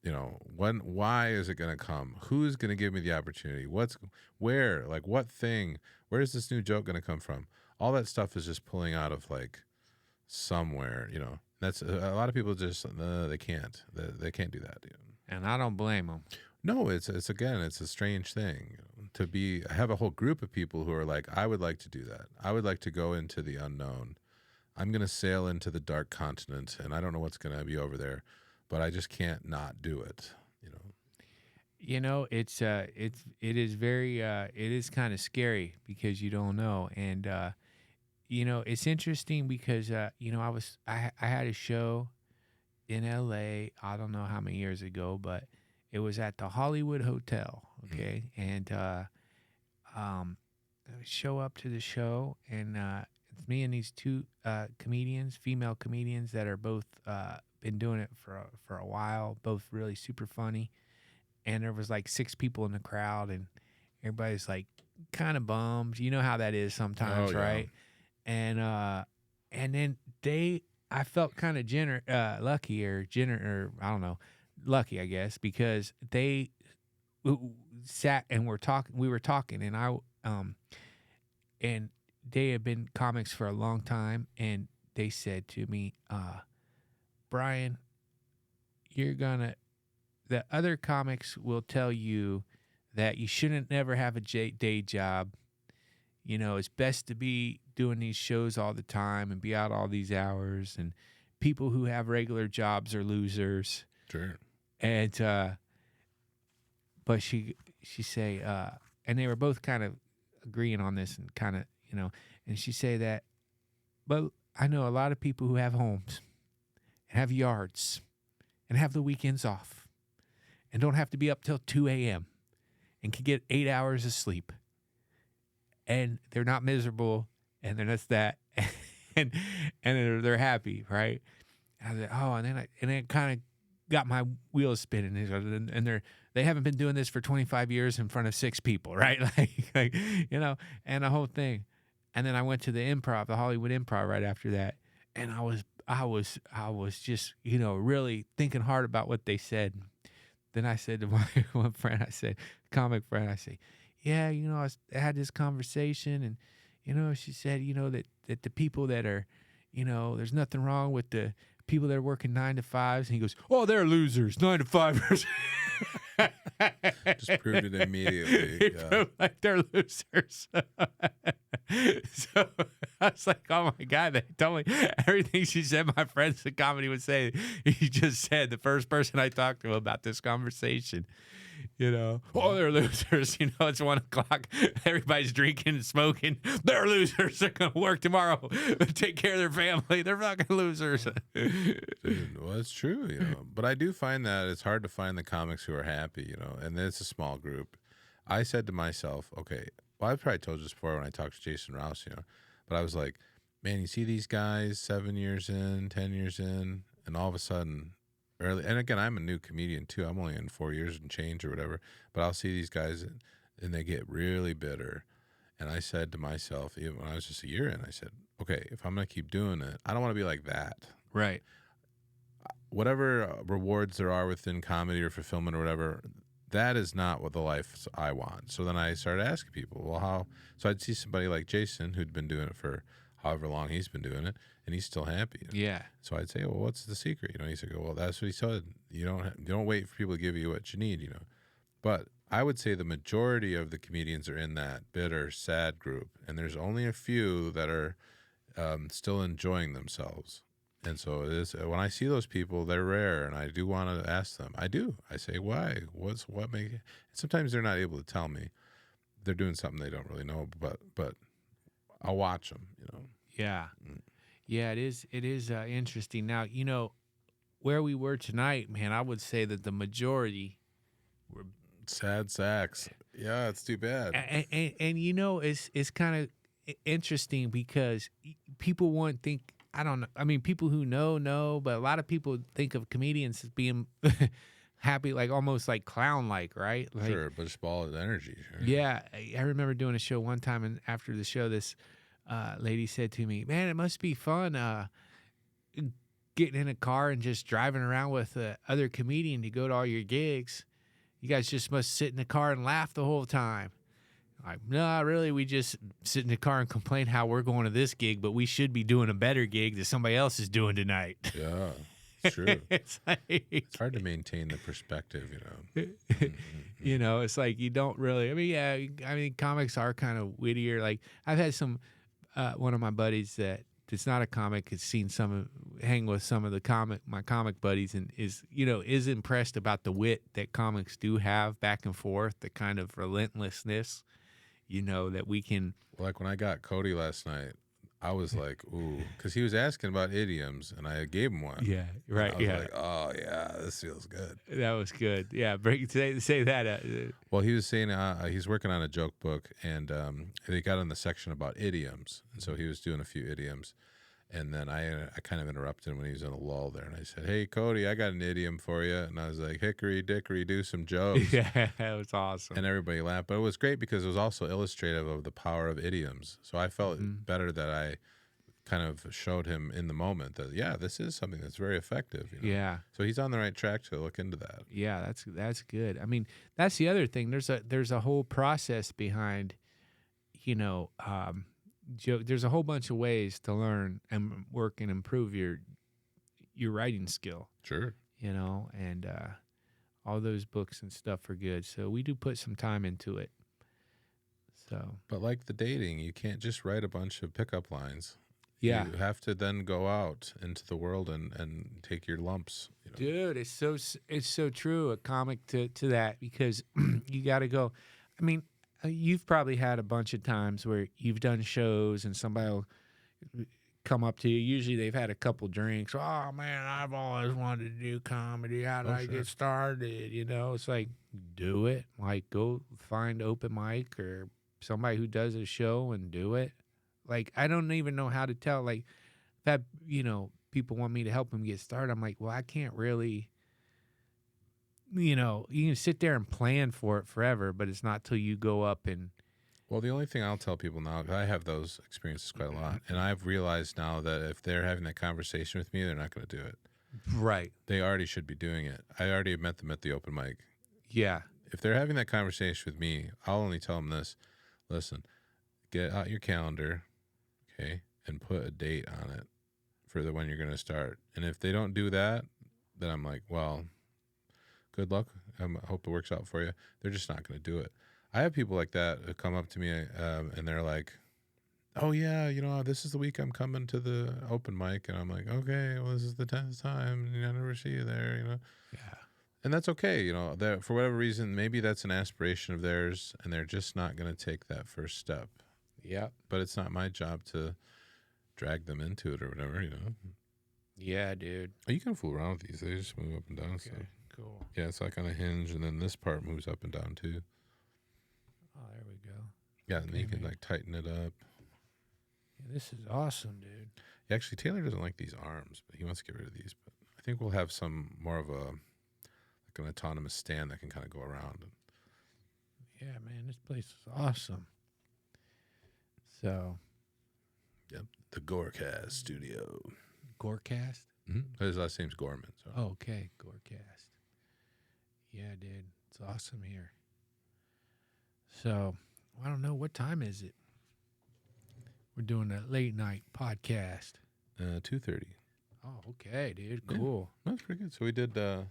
Why is it going to come? Who's going to give me the opportunity? What thing? Where's this new joke going to come from? All that stuff is just pulling out of like somewhere, That's a lot of people just they can't do that. And I don't blame them. No, it's a strange thing to have a whole group of people who are like, I would like to do that. I would like to go into the unknown. I'm going to sail into the dark continent, and I don't know what's going to be over there, but I just can't not do it. It is very it is kind of scary because you don't know. And it's interesting because I had a show in LA, I don't know how many years ago, but it was at the Hollywood Hotel, okay? And I show up to the show, and it's me and these two comedians, female comedians that are both been doing it for a while, both really super funny. And there was like 6 people in the crowd, and everybody's like kind of bummed. You know how that is sometimes, right? And then I felt kind of lucky, I don't know, lucky, I guess, because they sat and we were talking, and and they had been comics for a long time, and they said to me, Brian, the other comics will tell you that you shouldn't never have a day job. It's best to be doing these shows all the time and be out all these hours, and people who have regular jobs are losers. Sure. And but she say, and they were both kind of agreeing on this, and kind of, and she say that, but I know a lot of people who have homes and have yards and have the weekends off and don't have to be up till 2 a.m. and can get 8 hours of sleep. And they're not miserable, and they're just that, and they're happy, right? And I was like, oh, and then it kind of got my wheels spinning, and they haven't been doing this for 25 years in front of 6 people, right? like and the whole thing. And then I went to the improv, the Hollywood Improv, right after that, and I was just really thinking hard about what they said. Then I said to my one friend, comic friend, I say, yeah, I had this conversation, and, she said, that the people that are, there's nothing wrong with the people that are working 9 to 5s. And he goes, oh, they're losers, 9 to 5ers. Just proved it immediately. Yeah. Like they're losers. So I was like, oh my God, they told me everything she said my friends in comedy would say. He just said, the first person I talked to about this conversation. Oh, they're losers. It's 1 o'clock. Everybody's drinking and smoking. They're losers. They're going to work tomorrow. Take care of their family. They're fucking losers. Dude, well, it's true, But I do find that it's hard to find the comics who are happy, and it's a small group. I said to myself, okay, well, I've probably told you this before when I talked to Jason Rouse, but I was like, man, you see these guys 7 years in, 10 years in, and all of a sudden, early, and again, I'm a new comedian too. I'm only in 4 years and change or whatever, but I'll see these guys and they get really bitter. And I said to myself, even when I was just a year in, I said, okay, if I'm going to keep doing it, I don't want to be like that. Right. Whatever rewards there are within comedy or fulfillment or whatever, that is not what the life I want. So then I started asking people, well, how? So I'd see somebody like Jason who'd been doing it for however long he's been doing it, and he's still happy. Yeah. So I'd say, well, what's the secret? He said, well, that's what he said. You don't wait for people to give you what you need. But I would say the majority of the comedians are in that bitter, sad group, and there's only a few that are still enjoying themselves. And so it is, when I see those people, they're rare, and I do want to ask them. I do. I say, why? What make it? Sometimes they're not able to tell me. They're doing something they don't really know, but I'll watch them. Yeah. Yeah, it is interesting. Now, where we were tonight, man, I would say that the majority were sad sacks. Yeah, it's too bad. And it's kind of interesting because people won't think, I don't know. I mean, people who know, but a lot of people think of comedians as being happy, like almost like clown-like, right? Like, sure, but it's ball of energy. Sure. Yeah. I remember doing a show one time, and after the show, this lady said to me, man, it must be fun getting in a car and just driving around with other comedian to go to all your gigs. You guys just must sit in the car and laugh the whole time. Like, no, really, we just sit in the car and complain how we're going to this gig, but we should be doing a better gig that somebody else is doing tonight. Yeah, it's true. It's hard to maintain the perspective, It's like you don't really, comics are kind of wittier. Like, I've had one of my buddies that's not a comic has seen hang with some of my comic buddies, and is impressed about the wit that comics do have back and forth, the kind of relentlessness, that we can. Like when I got Cody last night, I was like, ooh, because he was asking about idioms, and I gave him one. Yeah, right. I was like, oh yeah, this feels good. That was good. Yeah, say that. Well, he was saying he's working on a joke book, and they got in the section about idioms, and so he was doing a few idioms. And then I kind of interrupted him when he was in a lull there, and I said, hey, Cody, I got an idiom for you. And I was like, hickory dickory, do some jokes. Yeah, that was awesome. And everybody laughed. But it was great because it was also illustrative of the power of idioms. So I felt better that I kind of showed him in the moment that, yeah, this is something that's very effective. Yeah. So he's on the right track to look into that. Yeah, that's good. I mean, that's the other thing. There's a whole process behind, there's a whole bunch of ways to learn and work and improve your writing skill. Sure. And all those books and stuff are good. So we do put some time into it. So, but like the dating, you can't just write a bunch of pickup lines. Yeah. You have to then go out into the world and take your lumps. Dude, it's so true. A comic to that, because you got to go. I mean, you've probably had a bunch of times where you've done shows and somebody will come up to you. Usually they've had a couple drinks. Oh, man, I've always wanted to do comedy. How did I get started? It's like, do it. Like, go find open mic or somebody who does a show and do it. Like, I don't even know how to tell. Like, that, people want me to help them get started. I'm like, well, I can't really. You can sit there and plan for it forever, but it's not till you go up and. Well, the only thing I'll tell people now, because I have those experiences quite a lot, and I've realized now that if they're having that conversation with me, they're not going to do it. Right. They already should be doing it. I already met them at the open mic. Yeah. If they're having that conversation with me, I'll only tell them this. Listen, get out your calendar, okay, and put a date on it for when you're going to start. And if they don't do that, then I'm like, well, good luck. I hope it works out for you. They're just not going to do it. I have people like that who come up to me and they're like, oh, yeah, this is the week I'm coming to the open mic. And I'm like, okay, well, this is the 10th time. I never see you there, Yeah. And that's okay. You know, for whatever reason, maybe that's an aspiration of theirs, and they're just not going to take that first step. Yeah. But it's not my job to drag them into it or whatever, you know. Yeah, dude. Oh, you can fool around with these. They just move up and down. Okay, So cool. yeah, it's like on a hinge, and then this part moves up and down too. Oh, there we go. Yeah, and then you Okay, can man. like tighten it up. Yeah, this is awesome, dude. Yeah, actually, Taylor doesn't like these arms, but he wants to get rid of these. But I think we'll have some more of like an autonomous stand that can kind of go around. Yeah, man, this place is awesome. So, Yep, the Gorecast Studio. Gorecast? Mm-hmm. His last name's Gorman. So. Oh, okay, Gorecast. Yeah, dude, it's awesome here. So, I don't know, what time is it? We're doing a late night podcast. 2:30. Oh, okay, dude, cool. Yeah, that's pretty good. So we did like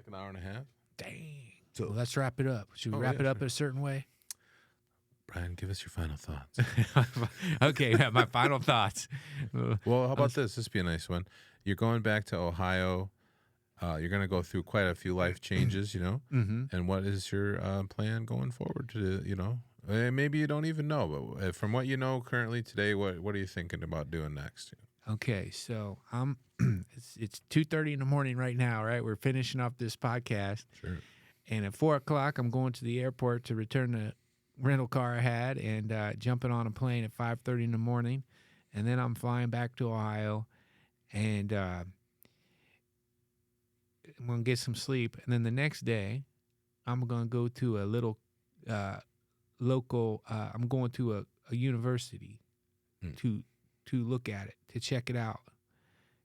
an hour and a half. Dang. So Well, let's wrap it up. Should we wrap it up in a certain way? Brian, give us your final thoughts. Okay, my final thoughts. Well, how about this? This would be a nice one. You're going back to Ohio. You're going to go through quite a few life changes, you know. Mm-hmm. And what is your plan going forward to, you know? Maybe you don't even know, but from what you know currently today, what are you thinking about doing next? Okay, so it's 2:30 in the morning right now, right? We're finishing up this podcast. Sure. And at 4 o'clock, I'm going to the airport to return the rental car I had and jumping on a plane at 5:30 in the morning. And then I'm flying back to Ohio and I'm going to get some sleep. And then the next day, I'm going to go to a little local, I'm going to a university to look at it, to check it out,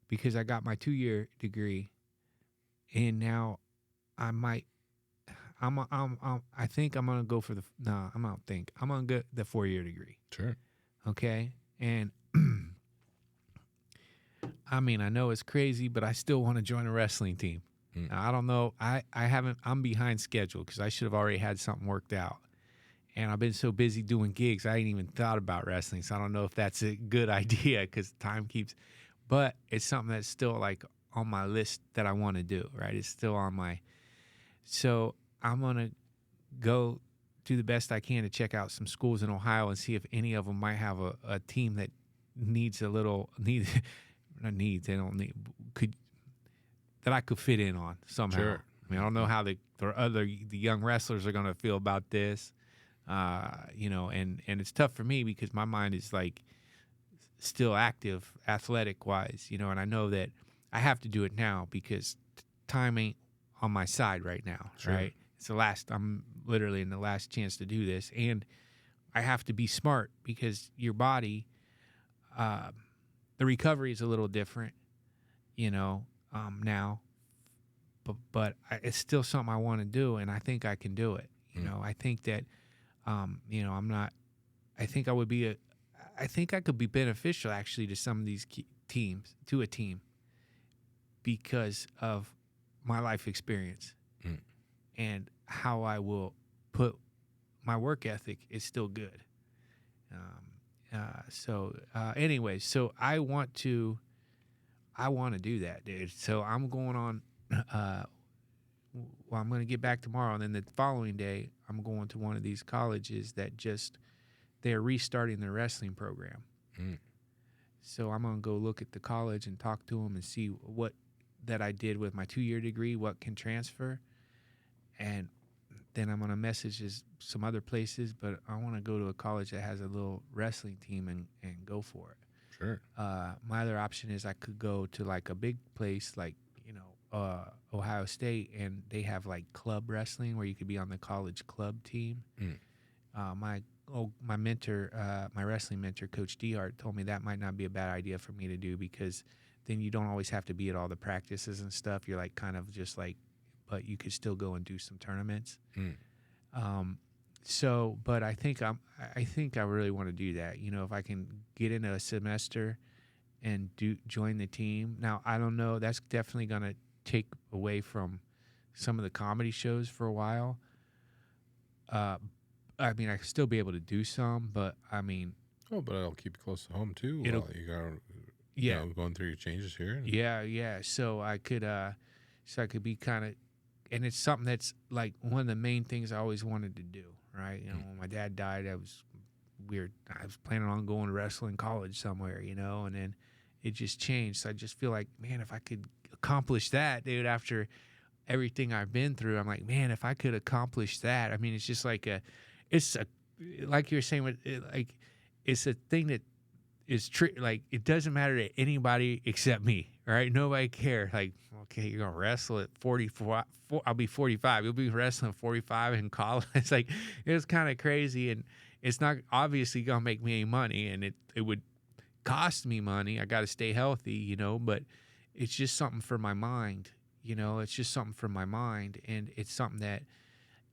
because I got my 2-year degree. And now I think I'm gonna go for I'm gonna get the 4-year degree. Sure. Okay. And I mean, I know it's crazy, but I still want to join a wrestling team. Now, I don't know. I'm behind schedule because I should have already had something worked out. And I've been so busy doing gigs, I ain't even thought about wrestling. So I don't know if that's a good idea because time keeps, but it's something that's still like on my list that I want to do, right? It's still on so I'm going to go do the best I can to check out some schools in Ohio and see if any of them might have a team that needs that I could fit in on somehow. Sure. I mean, I don't know how the young wrestlers are going to feel about this. You know, and it's tough for me because my mind is like still active athletic wise, you know, and I know that I have to do it now because time ain't on my side right now. Sure. Right. I'm literally in the last chance to do this, and I have to be smart because your body, the recovery is a little different, you know, now, but it's still something I want to do, and I think I can do it. You know, I think that, you know, I think I could be beneficial actually to some of these to a team because of my life experience and how I will put my work ethic is still good. Anyway, so I want to do that, dude. So I'm going on, I'm going to get back tomorrow. And then the following day, I'm going to one of these colleges that they're restarting their wrestling program. So I'm going to go look at the college and talk to them and see what that I did with my 2-year degree, what can transfer. And then I'm going to message some other places, but I want to go to a college that has a little wrestling team and go for it. Sure. My other option is I could go to like a big place like, you know, Ohio State, and they have like club wrestling where you could be on the college club team. My mentor, my wrestling mentor, Coach Dehart, told me that might not be a bad idea for me to do because then you don't always have to be at all the practices and stuff. You're like kind of just like, but you could still go and do some tournaments. But I think I really want to do that. You know, if I can get into a semester and join the team. Now, I don't know. That's definitely going to take away from some of the comedy shows for a while. I mean, I could still be able to do some, but I mean. Oh, but it'll keep you close to home too. While you got, you know, going through your changes here. Yeah. So I could, so I could be kind of, and it's something that's like one of the main things I always wanted to do, right? You know, when my dad died, I was weird. I was planning on going to wrestling college somewhere, you know, and then it just changed. So I just feel like, man, if I could accomplish that, dude, after everything I've been through, I'm like, man, if I could accomplish that, I mean, it's just like it's a, like you're saying, like, it's a thing that is like, it doesn't matter to anybody except me, right? Nobody care. Like, okay, you're gonna wrestle at 44. I'll be 45. You'll be wrestling at 45 in college. It's like, it was kind of crazy, and it's not obviously gonna make me any money, and it would cost me money. I got to stay healthy, you know. But it's just something for my mind, you know. It's just something for my mind, and it's something that,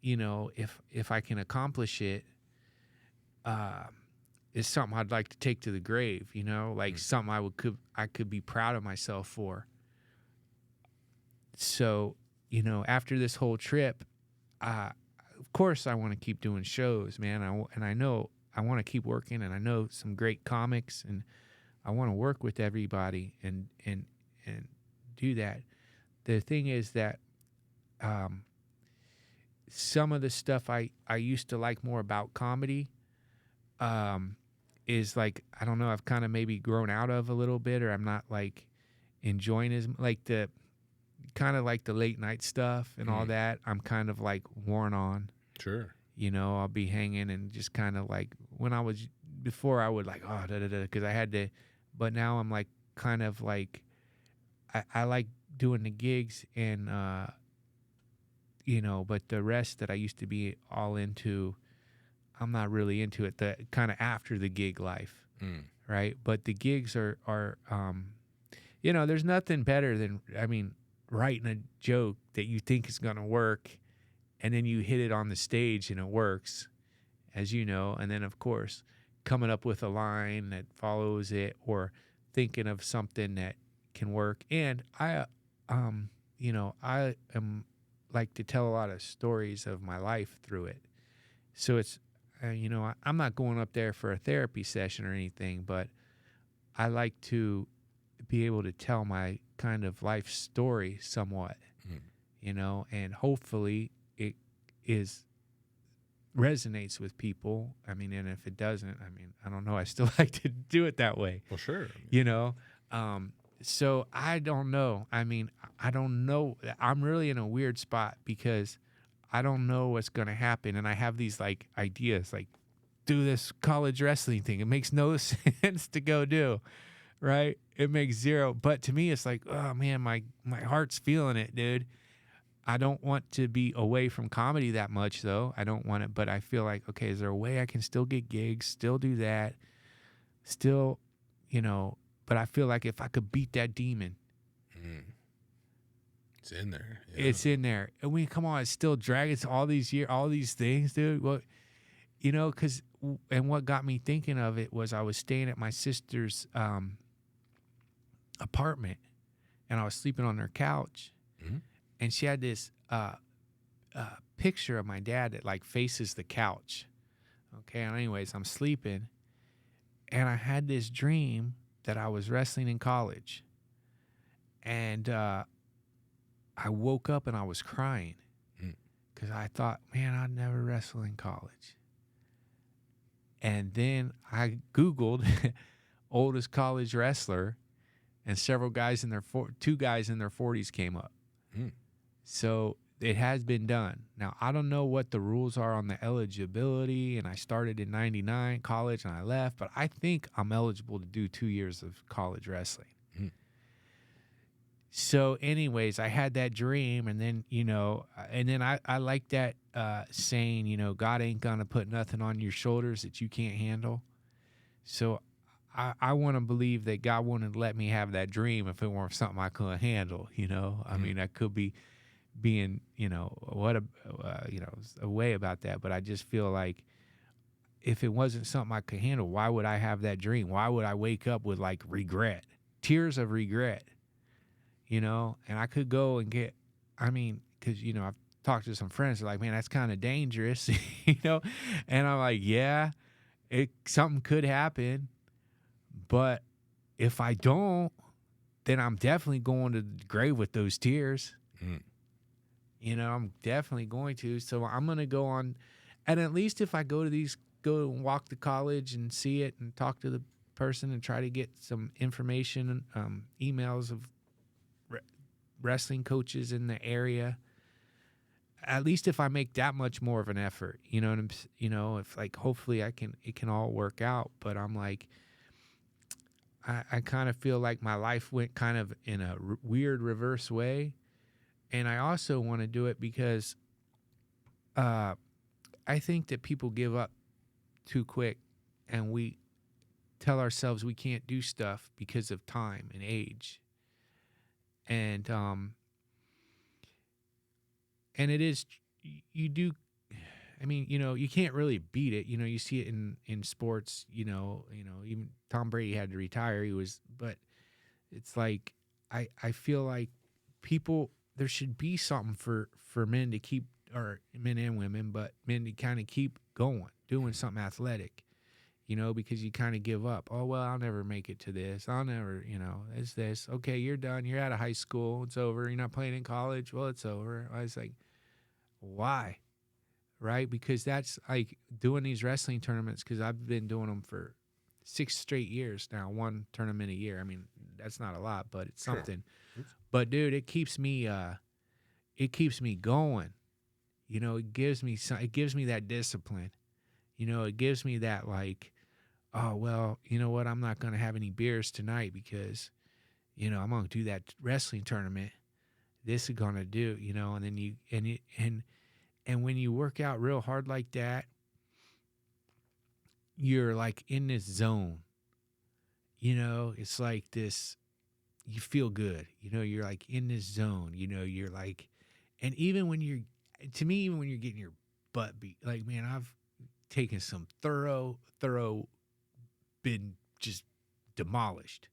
you know, if I can accomplish it, it's something I'd like to take to the grave, you know, like something I could be proud of myself for. So, you know, after this whole trip, of course I want to keep doing shows, man. And I know I want to keep working, and I know some great comics, and I want to work with everybody and do that. The thing is that some of the stuff I used to like more about comedy is like, I don't know, I've kind of maybe grown out of a little bit, or I'm not like enjoying as like the kind of like the late night stuff and all that. I'm kind of like worn on. Sure. You know, I'll be hanging and just kind of like, when I was before, I would like, oh, da da da, because I had to, but now I'm like kind of like, I like doing the gigs and you know, but the rest that I used to be all into, I'm not really into it. The kind of after the gig life, right? But the gigs are you know, there's nothing better than, I mean, writing a joke that you think is gonna work, and then you hit it on the stage and it works, as you know, and then of course coming up with a line that follows it, or thinking of something that can work. And I, you know, I am like to tell a lot of stories of my life through it. So it's, you know, I'm not going up there for a therapy session or anything, but I like to be able to tell my kind of life story somewhat, you know, and hopefully it resonates with people. I mean, and if it doesn't, I mean, I don't know. I still like to do it that way. Well, sure. You know, so I don't know. I mean, I don't know. I'm really in a weird spot because I don't know what's going to happen. And I have these like ideas, like do this college wrestling thing. It makes no sense to go do, right? It makes zero. But to me, it's like, oh man, my heart's feeling it, dude. I don't want to be away from comedy that much, though. I don't want it, but I feel like, okay, is there a way I can still get gigs, still do that, still, you know, but I feel like if I could beat that demon. It's in there. Yeah. It's in there. And we come on, it's still dragging all these years, all these things, dude. Well, you know, and what got me thinking of it was I was staying at my sister's apartment, and I was sleeping on her couch. And she had this picture of my dad that like faces the couch. Okay, and anyways, I'm sleeping, and I had this dream that I was wrestling in college. And I woke up and I was crying because I thought, man, I'd never wrestle in college. And then I Googled oldest college wrestler, and several guys in their two guys in their 40s came up. So it has been done. Now, I don't know what the rules are on the eligibility, and I started in 99 college and I left, but I think I'm eligible to do 2 years of college wrestling. So anyways, I had that dream, and then, you know, and then I like that saying, you know, God ain't gonna put nothing on your shoulders that you can't handle. So I want to believe that God wouldn't let me have that dream if it weren't something I couldn't handle, you know. I mean, I could be being, you know, you know, a way about that, but I just feel like if it wasn't something I could handle, why would I have that dream? Why would I wake up with like regret, tears of regret, you know? And I could go and get, I mean, because, you know, I've talked to some friends, they're like, man, that's kind of dangerous, you know? And I'm like, yeah, something could happen, but if I don't, then I'm definitely going to the grave with those tears. Mm. I'm definitely going to. So I'm going to go on, and at least if I go and walk the college and see it and talk to the person and try to get some information, emails of wrestling coaches in the area. At least if I make that much more of an effort, if like hopefully it can all work out. But I'm like, I kind of feel like my life went kind of in a weird reverse way. And I also want to do it because I think that people give up too quick, and we tell ourselves we can't do stuff because of time and age. And it is, you do, I mean, you can't really beat it. You see it in sports, even Tom Brady had to retire. But it's like, I feel like there should be something for men to keep, or men and women, but men to kind of keep going, doing something athletic, because you kind of give up. Oh, well, I'll never make it to this. I'll never, it's this. Okay, you're done. You're out of high school. It's over. You're not playing in college. Well, it's over. I was like, why? Right? Because that's like doing these wrestling tournaments, because I've been doing them for 6 straight years now, one tournament a year. I mean, that's not a lot, but it's Sure. something. But dude, it keeps me going. It gives me that discipline. It gives me that, like, oh, well, you know what? I'm not going to have any beers tonight because, I'm going to do that wrestling tournament. This is going to do, and then and when you work out real hard like that, you're like in this zone. It's like this, you feel good. You're like in this zone. You're like, and even when you're getting your butt beat, like, man, I've taken some thorough, been just demolished.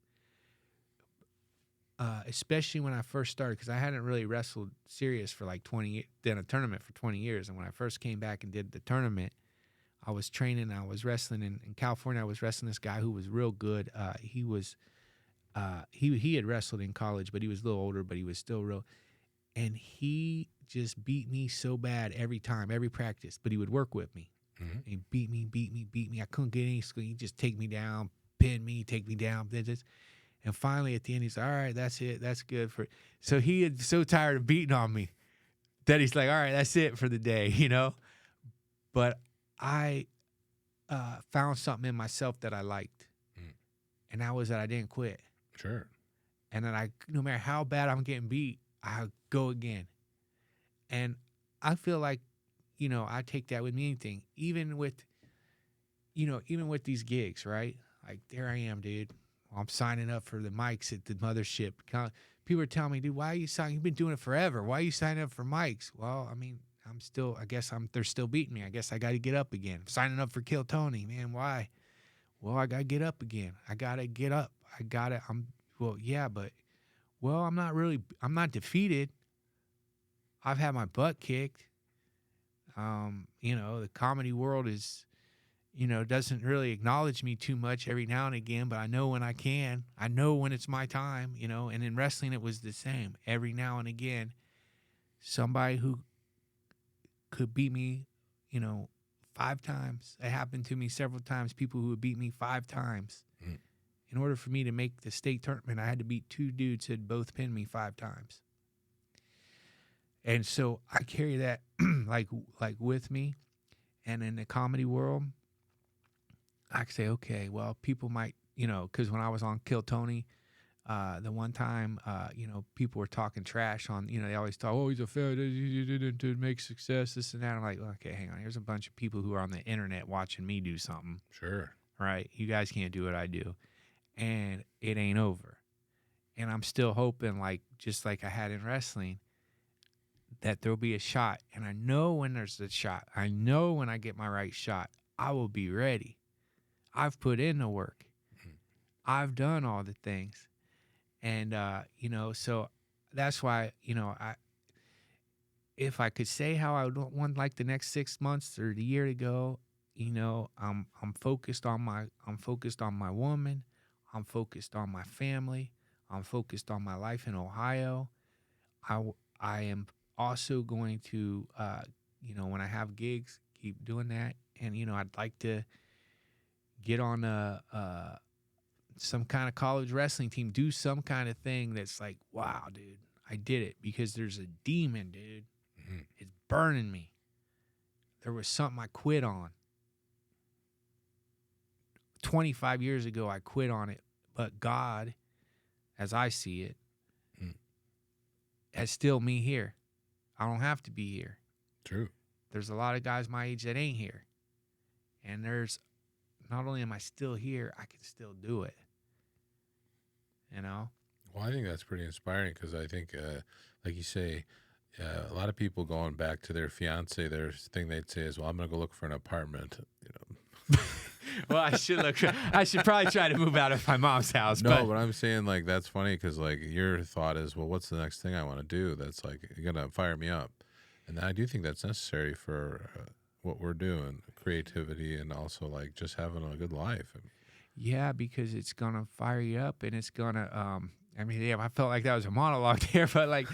Especially when I first started, because I hadn't really wrestled serious for like 20, done a tournament for 20 years. And when I first came back and did the tournament, I was training, I was wrestling in California. I was wrestling this guy who was real good. He had wrestled in college, but he was a little older, but he was still real. And he just beat me so bad every time, every practice, but he would work with me. Mm-hmm. He beat me. I couldn't get any school. He'd just take me down, pin me, take me down. And finally at the end, he's like, all right, that's it. That's good for. So he had so tired of beating on me that he's like, all right, that's it for the day, But I found something in myself that I liked. And that was that I didn't quit. Sure. And then no matter how bad I'm getting beat, I'll go again. And I feel like, I take that with me, anything, even with these gigs, right? Like, there I am, dude. I'm signing up for the mics at the mothership. People are telling me, dude, why are you signing? You've been doing it forever. Why are you signing up for mics? Well, I mean, they're still beating me. I guess I got to get up again. I'm signing up for Kill Tony, man. Why? Well, I got to get up again. I got to get up. I'm not defeated. I've had my butt kicked. The comedy world is, doesn't really acknowledge me too much every now and again, but I know when I can. I know when it's my time, and in wrestling it was the same. Every now and again, somebody who could beat me, 5 times. It happened to me several times, people who would beat me 5 times. Mm. In order for me to make the state tournament, I had to beat 2 dudes who had both pinned me 5 times. And so I carry that like with me. And in the comedy world, I could say, okay, well, people might, because when I was on Kill Tony, the one time, people were talking trash on, they always talk, oh, he's a failure, he didn't make success, this and that. I'm like, okay, hang on. Here's a bunch of people who are on the internet watching me do something. Sure. Right? You guys can't do what I do. And it ain't over. And I'm still hoping, like, just like I had in wrestling, that there'll be a shot. And I know when there's a shot. I know when I get my right shot, I will be ready. I've put in the work. I've done all the things. And, so that's why, if I could say how I would want like the next 6 months or the year to go, I'm focused on my woman. I'm focused on my family. I'm focused on my life in Ohio. I am also going to, when I have gigs, keep doing that. And, I'd like to get on some kind of college wrestling team, do some kind of thing that's like, wow, dude, I did it, because there's a demon, dude. Mhm. It's burning me. There was something I quit on. 25 years ago, I quit on it. But God, as I see it, Mm. has still me here. I don't have to be here. True. There's a lot of guys my age that ain't here. And there's, not only am I still here, I can still do it. Well, I think that's pretty inspiring, because I think, like you say, a lot of people going back to their fiance, their thing they'd say is, well, I'm going to go look for an apartment. Well, I should probably try to move out of my mom's house. No, but I'm saying, like, that's funny, because, like, your thought is, well, what's the next thing I want to do? That's like, you're going to fire me up. And I do think that's necessary for what we're doing, creativity, and also, like, just having a good life. Yeah, because it's gonna fire you up, and it's gonna. I felt like that was a monologue there, but like.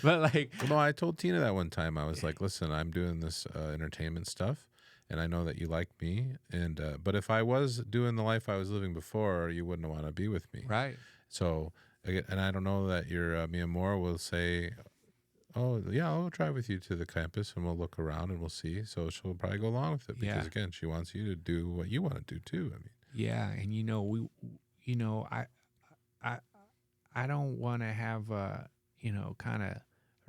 Well, no, I told Tina that one time. I was like, listen, I'm doing this entertainment stuff, and I know that you like me, and but if I was doing the life I was living before, you wouldn't want to be with me. Right. So, and I don't know that your Mia Moore will say, oh, yeah, I'll drive with you to the campus and we'll look around and we'll see. So she'll probably go along with it, because, again, she wants you to do what you want to do too. Yeah, and I don't want to have kind of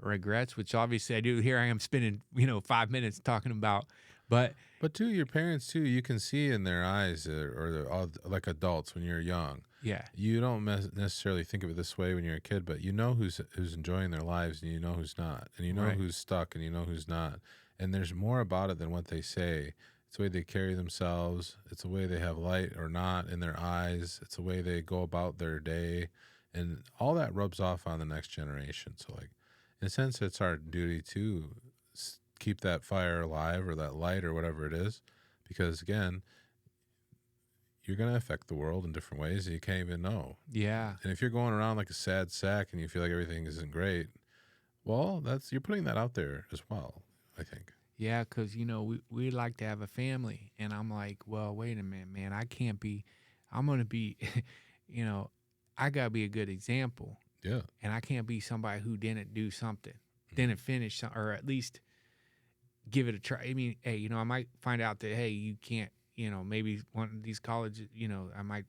regrets, which obviously I do. Here I am spending 5 minutes talking about, but too, your parents too, you can see in their eyes, or they're all like adults when you're young. yeah, You don't necessarily think of it this way when you're a kid, but you know who's enjoying their lives, and you know who's not, and you know Right. who's stuck, and you know who's not. And there's more about it than what they say. It's the way they carry themselves. It's the way they have light or not in their eyes. It's the way they go about their day, and all that rubs off on the next generation. So, like, in a sense, it's our duty to keep that fire alive, or that light, or whatever it is, because, again, you're going to affect the world in different ways that you can't even know. yeah, And if you're going around like a sad sack and you feel like everything isn't great, well, you're putting that out there as well, I think. yeah, because we like to have a family, and I'm like, well, wait a minute, man, I can't be. I'm gonna be, I gotta be a good example. Yeah. And I can't be somebody who didn't do something, didn't finish, or at least give it a try. I mean, hey, I might find out that, hey, you can't, maybe one of these colleges, I might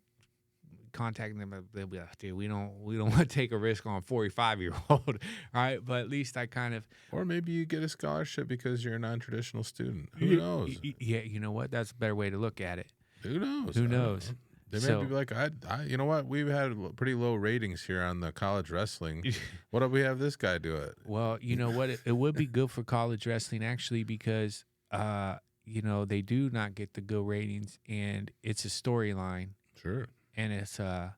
contact them. They'll be like, dude, we don't want to take a risk on a 45-year-old, right? But at least I kind of. Or maybe you get a scholarship because you're a non-traditional student. Who knows? Yeah, you know what? That's a better way to look at it. Who knows? Who knows? Know. They may be like, you know what? We've had pretty low ratings here on the college wrestling. What if we have this guy do it? Well, you know what? It would be good for college wrestling, actually, because, they do not get the good ratings, and it's a storyline. Sure. And it's a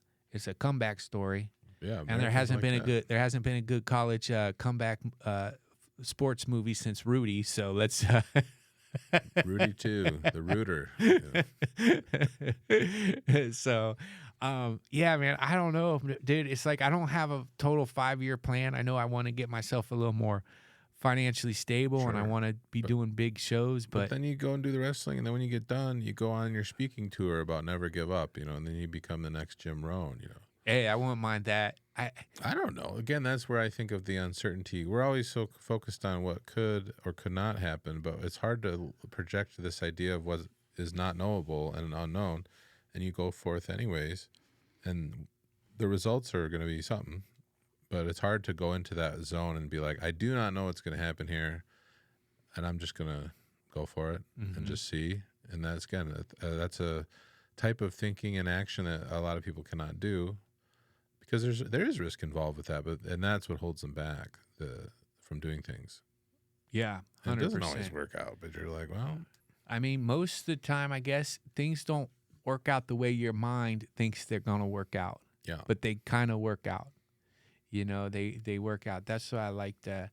comeback story. Yeah. And there hasn't been a good college comeback sports movie since Rudy. So let's. Rudy too, the Rooter. Yeah. So, yeah, man, I don't know, dude. It's like I don't have a total 5-year plan. I know I want to get myself a little more financially stable, and I want to be doing big shows. But then you go and do the wrestling, and then when you get done, you go on your speaking tour about never give up, and then you become the next Jim Rohn, Hey, I wouldn't mind that. I don't know. Again, that's where I think of the uncertainty. We're always so focused on what could or could not happen, but it's hard to project this idea of what is not knowable and unknown, and you go forth anyways, and the results are going to be something, but it's hard to go into that zone and be like, I do not know what's going to happen here, and I'm just going to go for it and just see. And that's, again, that's a type of thinking and action that a lot of people cannot do, because there is risk involved with that, and that's what holds them back from doing things. Yeah, 100%. It doesn't always work out, but you're like, well, I mean, most of the time, I guess things don't work out the way your mind thinks they're gonna work out. Yeah, but they kind of work out. They work out. That's why I like to.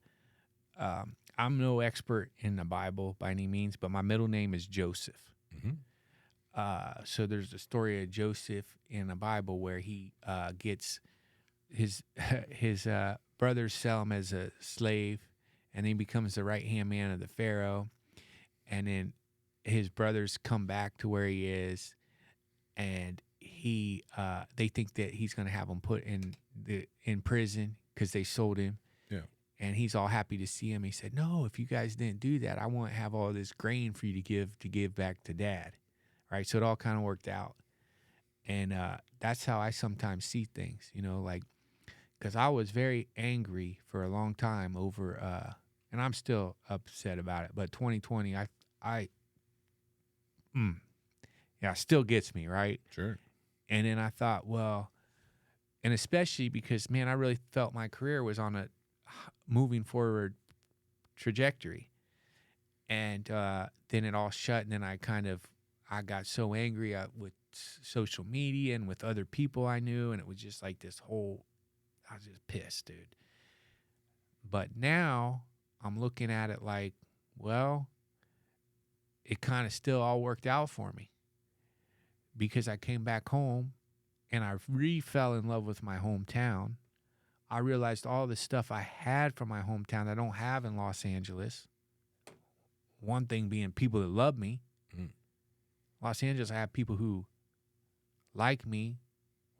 I'm no expert in the Bible by any means, but my middle name is Joseph. So there's a story of Joseph in the Bible where he gets his brothers sell him as a slave, and then he becomes the right hand man of the Pharaoh. And then his brothers come back to where he is, and they think that he's gonna have them put in prison because they sold him. Yeah. And he's all happy to see him. He said, "No, if you guys didn't do that, I won't have all this grain for you to give back to Dad." Right? So it all kind of worked out. And that's how I sometimes see things, like, because I was very angry for a long time over, and I'm still upset about it. But 2020, it still gets me, right? Sure. And then I thought, well, and especially because, man, I really felt my career was on a moving forward trajectory. And then it all shut, and then I got so angry with social media and with other people I knew, and it was just like I was just pissed, dude. But now I'm looking at it like, well, it kind of still all worked out for me, because I came back home and I fell in love with my hometown. I realized all the stuff I had from my hometown that I don't have in Los Angeles. One thing being people that love me. Los Angeles, I have people who like me,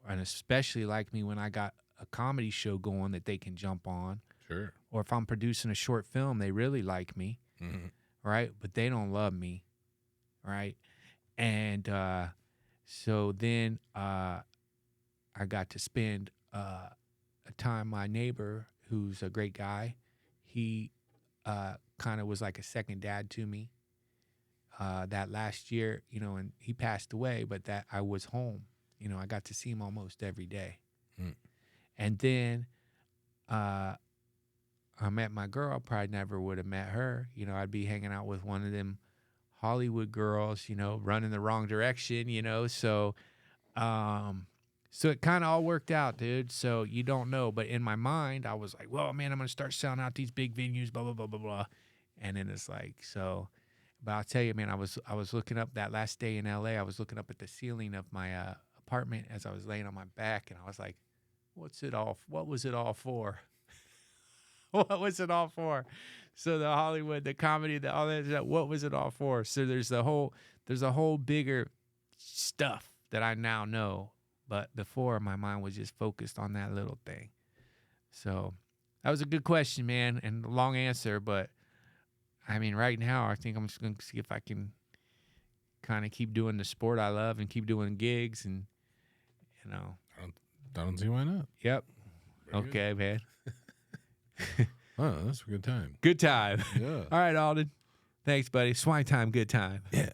and especially like me when I got a comedy show going that they can jump on. Sure. Or if I'm producing a short film, they really like me, right? But they don't love me, right? And so then I got to spend a time, my neighbor, who's a great guy, he kind of was like a second dad to me. That last year, and he passed away, but that I was home. I got to see him almost every day. And then I met my girl. Probably never would have met her. I'd be hanging out with one of them Hollywood girls, running the wrong direction, So it kind of all worked out, dude. So you don't know. But in my mind, I was like, well, man, I'm going to start selling out these big venues, blah, blah, blah, blah, blah. And then it's like, so... But I'll tell you, man, I was looking up that last day in LA. I was looking up at the ceiling of my apartment as I was laying on my back, and I was like, what was it all for? What was it all for? So the Hollywood, the comedy, all that, what was it all for? So there's a whole bigger stuff that I now know, but before my mind was just focused on that little thing. So that was a good question, man, and a long answer, but I mean, right now, I think I'm just going to see if I can kind of keep doing the sport I love and keep doing gigs and, I don't see why not. Yep. Very okay, good. Man. Oh, that's a good time. Good time. Yeah. All right, Alden. Thanks, buddy. Swine time, good time. Yeah.